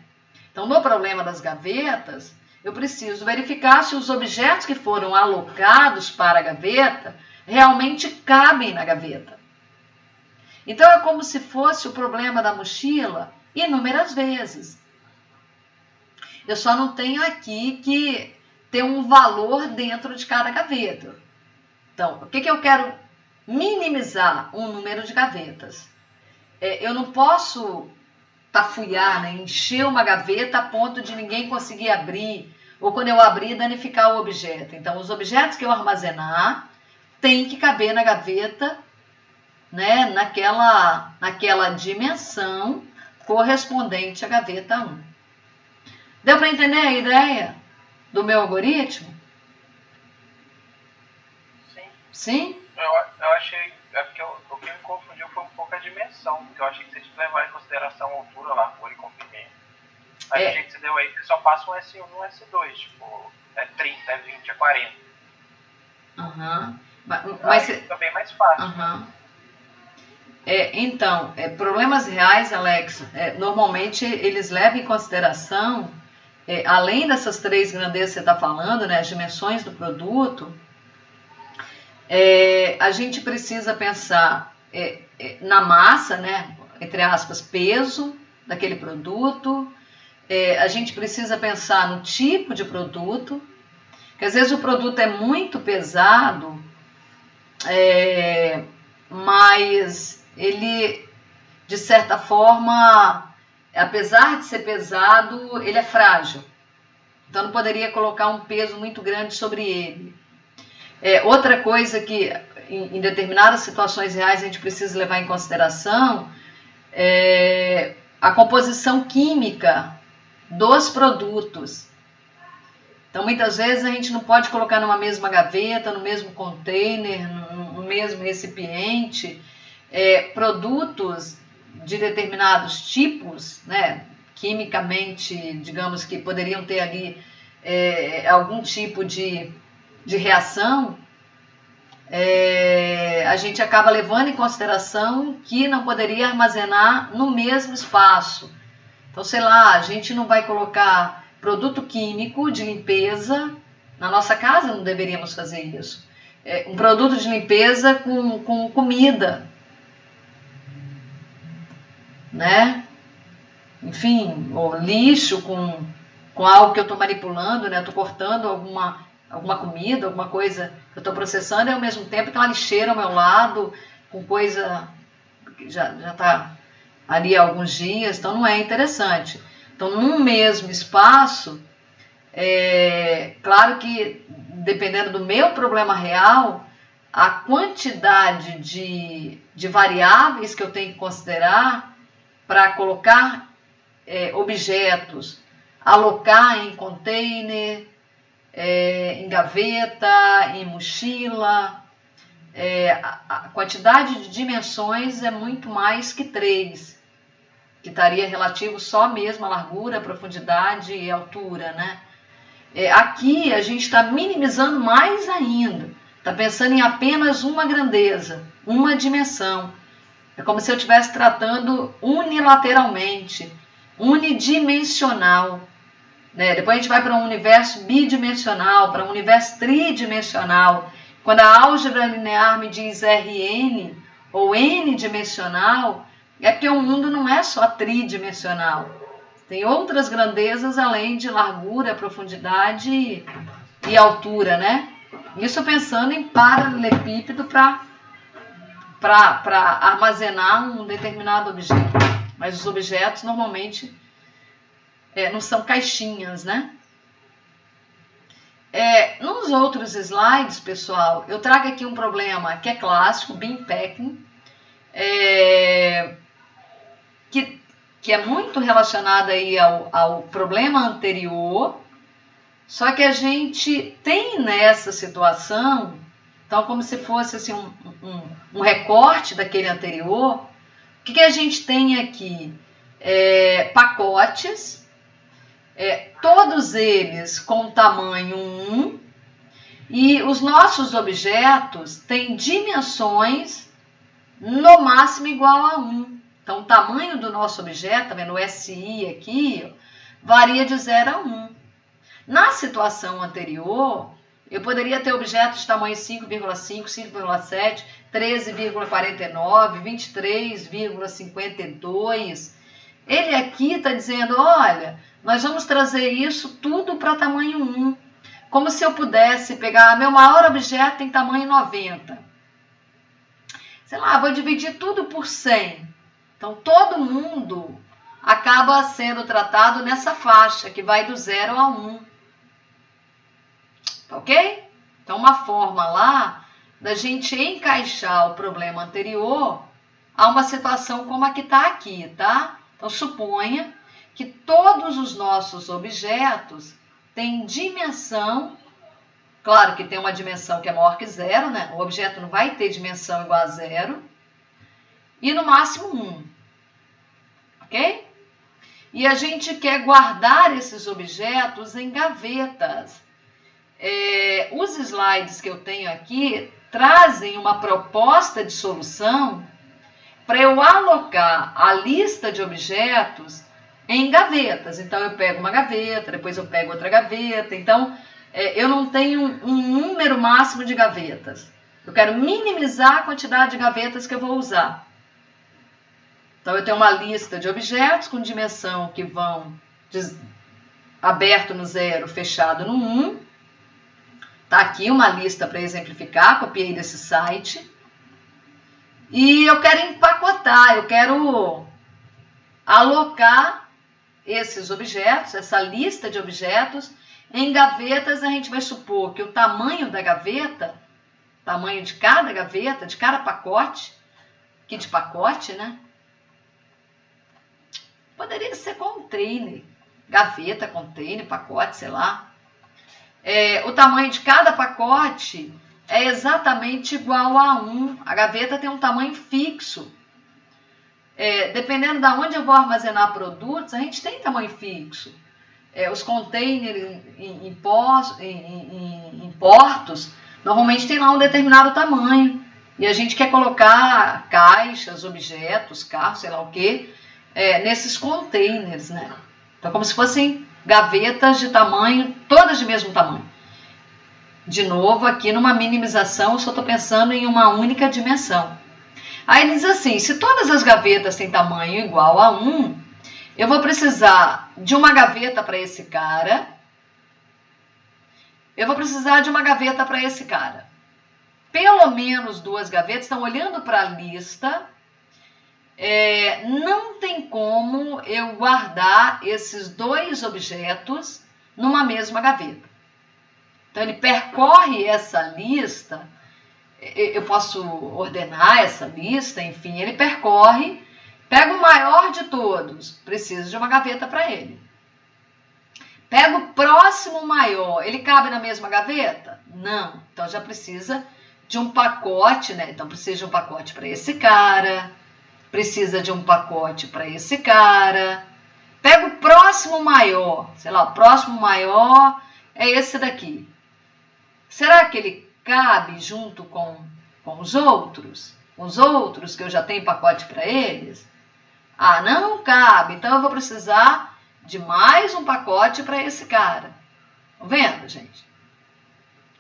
Então, no problema das gavetas, eu preciso verificar se os objetos que foram alocados para a gaveta realmente cabem na gaveta. Então, é como se fosse o problema da mochila inúmeras vezes. Eu só não tenho aqui que ter um valor dentro de cada gaveta. Então, o que eu quero? Minimizar o número de gavetas. Eu não posso tafuiar, né? Encher uma gaveta a ponto de ninguém conseguir abrir, ou quando eu abrir, danificar o objeto. Então, os objetos que eu armazenar têm que caber na gaveta, né? naquela dimensão correspondente à gaveta 1. Deu para entender a ideia do meu algoritmo? Sim. Sim? Eu achei, porque o que me confundiu foi um pouco a dimensão, porque eu achei que você tinha que levar em consideração a altura, largura e comprimento. Mas o jeito que você deu aí, você só passa um S1 e um S2, tipo, é 30, é 20, é 40. Aham. Mas fica bem mais fácil. Aham. Então, problemas reais, Alex, normalmente eles levam em consideração, além dessas 3 grandezas que você está falando, né, as dimensões do produto, a gente precisa pensar na massa, né, entre aspas, peso daquele produto, a gente precisa pensar no tipo de produto, que às vezes o produto é muito pesado, mas ele, de certa forma, apesar de ser pesado, ele é frágil. Então não poderia colocar um peso muito grande sobre ele. Outra coisa que em determinadas situações reais a gente precisa levar em consideração é a composição química dos produtos. Então muitas vezes a gente não pode colocar numa mesma gaveta, no mesmo container, no mesmo recipiente, produtos de determinados tipos, né, quimicamente, digamos que poderiam ter ali algum tipo de reação, a gente acaba levando em consideração que não poderia armazenar no mesmo espaço. Então, sei lá, a gente não vai colocar produto químico de limpeza na nossa casa, não deveríamos fazer isso. Um produto de limpeza com comida, né? Enfim, ou lixo com algo que eu estou manipulando, né? Estou cortando alguma comida, alguma coisa que eu estou processando, e ao mesmo tempo tem uma lixeira ao meu lado, com coisa que já está ali há alguns dias, então não é interessante. Então, num mesmo espaço, claro que, dependendo do meu problema real, a quantidade de variáveis que eu tenho que considerar para colocar objetos, alocar em container, em gaveta, em mochila, a quantidade de dimensões é muito mais que 3, que estaria relativo só mesmo à largura, profundidade e altura, né? Aqui a gente está minimizando mais ainda, está pensando em apenas uma grandeza, uma dimensão. É como se eu estivesse tratando unilateralmente, unidimensional. Né? Depois a gente vai para um universo bidimensional, para um universo tridimensional. Quando a álgebra linear me diz Rn ou n-dimensional, é porque o mundo não é só tridimensional. Tem outras grandezas além de largura, profundidade e altura, né? Isso pensando em paralelepípedo para armazenar um determinado objeto. Mas os objetos normalmente não são caixinhas, né? Nos outros slides, pessoal, eu trago aqui um problema que é clássico, Bin Packing, que é muito relacionado aí ao problema anterior, só que a gente tem nessa situação, então como se fosse assim, um recorte daquele anterior. O que a gente tem aqui? Pacotes, todos eles com tamanho 1, e os nossos objetos têm dimensões no máximo igual a 1. Então, o tamanho do nosso objeto, tá vendo? O SI aqui, varia de 0 a 1. Na situação anterior, eu poderia ter objetos de tamanho 5,5, 5,7, 13,49, 23,52. Ele aqui está dizendo, olha, nós vamos trazer isso tudo para tamanho 1. Como se eu pudesse pegar, meu maior objeto tem tamanho 90. Sei lá, vou dividir tudo por 100. Então, todo mundo acaba sendo tratado nessa faixa, que vai do 0 a 1. Ok? Então, uma forma lá da gente encaixar o problema anterior a uma situação como a que está aqui, tá? Então, suponha que todos os nossos objetos têm dimensão, claro que tem uma dimensão que é maior que zero, né? O objeto não vai ter dimensão igual a zero, e no máximo 1, ok? E a gente quer guardar esses objetos em gavetas. Os slides que eu tenho aqui trazem uma proposta de solução para eu alocar a lista de objetos em gavetas. Então, eu pego uma gaveta, depois eu pego outra gaveta. Então, eu não tenho um número máximo de gavetas. Eu quero minimizar a quantidade de gavetas que eu vou usar. Então, eu tenho uma lista de objetos com dimensão que vão aberto no 0, fechado no 1. Está aqui uma lista para exemplificar, copiei desse site. E eu quero empacotar, eu quero alocar esses objetos, essa lista de objetos, em gavetas. A gente vai supor que o tamanho da gaveta, tamanho de cada gaveta, de cada pacote, que de pacote, né? Poderia ser container, gaveta, container, pacote, sei lá. O tamanho de cada pacote é exatamente igual a 1. A gaveta tem um tamanho fixo. Dependendo de onde eu vou armazenar produtos, a gente tem tamanho fixo. Os containers em portos, normalmente tem lá um determinado tamanho. E a gente quer colocar caixas, objetos, carros, sei lá o quê, nesses containers, né? Então, como se fossem gavetas de tamanho, todas de mesmo tamanho. De novo, aqui numa minimização, eu só estou pensando em uma única dimensão. Aí diz assim, se todas as gavetas têm tamanho igual a 1, eu vou precisar de uma gaveta para esse cara, eu vou precisar de uma gaveta para esse cara. Pelo menos 2 gavetas. Estão olhando para a lista, não tem como eu guardar esses 2 objetos numa mesma gaveta. Então, ele percorre essa lista, eu posso ordenar essa lista, enfim, ele percorre, pega o maior de todos, precisa de uma gaveta para ele. Pega o próximo maior, ele cabe na mesma gaveta? Não, então já precisa de um pacote, né? Então, precisa de um pacote para esse cara, precisa de um pacote para esse cara. Pega o próximo maior, sei lá, o próximo maior é esse daqui. Será que ele cabe junto com os outros? Os outros que eu já tenho pacote para eles? Ah, não cabe, então eu vou precisar de mais um pacote para esse cara. Estão vendo, gente?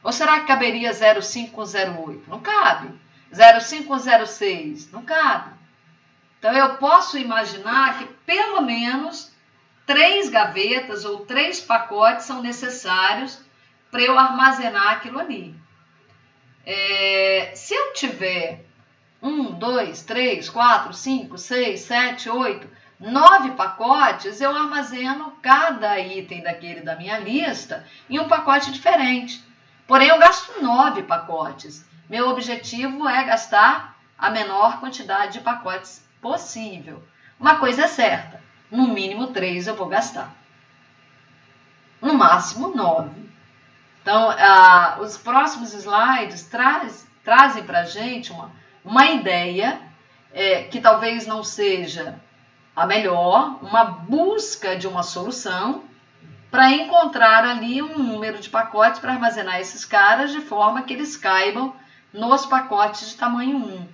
Ou será que caberia 05 com 08? Não cabe. 05 com 06? Não cabe. Então, eu posso imaginar que pelo menos 3 gavetas ou 3 pacotes são necessários para eu armazenar aquilo ali. Se eu tiver 1, 2, 3, 4, 5, 6, 7, 8, 9 pacotes, eu armazeno cada item daquele da minha lista em um pacote diferente. Porém, eu gasto 9 pacotes. Meu objetivo é gastar a menor quantidade de pacotes possível. Uma coisa é certa, no mínimo 3 eu vou gastar. No máximo 9. Então, os próximos slides trazem para a gente uma ideia que talvez não seja a melhor, uma busca de uma solução para encontrar ali um número de pacotes para armazenar esses caras de forma que eles caibam nos pacotes de tamanho 1.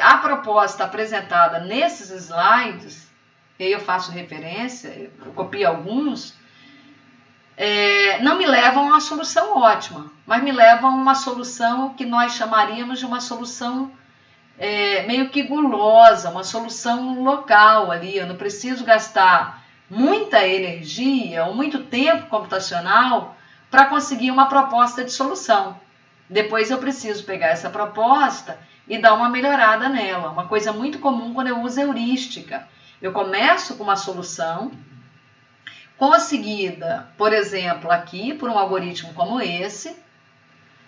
A proposta apresentada nesses slides, e aí eu faço referência, eu copio alguns, não me levam a uma solução ótima, mas me levam a uma solução que nós chamaríamos de uma solução meio que gulosa, uma solução local ali. Eu não preciso gastar muita energia ou muito tempo computacional para conseguir uma proposta de solução. Depois eu preciso pegar essa proposta e dar uma melhorada nela. Uma coisa muito comum quando eu uso heurística. Eu começo com uma solução, conseguida, por exemplo, aqui, por um algoritmo como esse.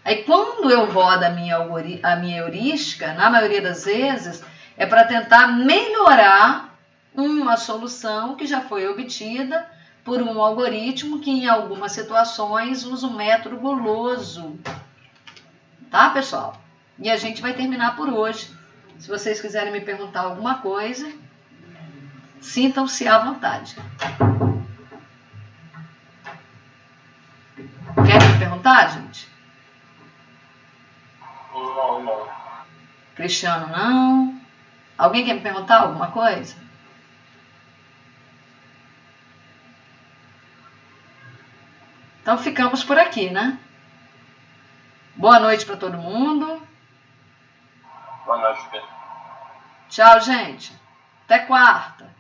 Aí, quando eu rodo a minha heurística, na maioria das vezes, é para tentar melhorar uma solução que já foi obtida por um algoritmo que em algumas situações usa um método guloso. Tá, pessoal? E a gente vai terminar por hoje. Se vocês quiserem me perguntar alguma coisa, sintam-se à vontade. Querem me perguntar, gente? Não. Cristiano, não. Alguém quer me perguntar alguma coisa? Então ficamos por aqui, né? Boa noite para todo mundo. Boa noite, Pedro. Tchau, gente. Até quarta.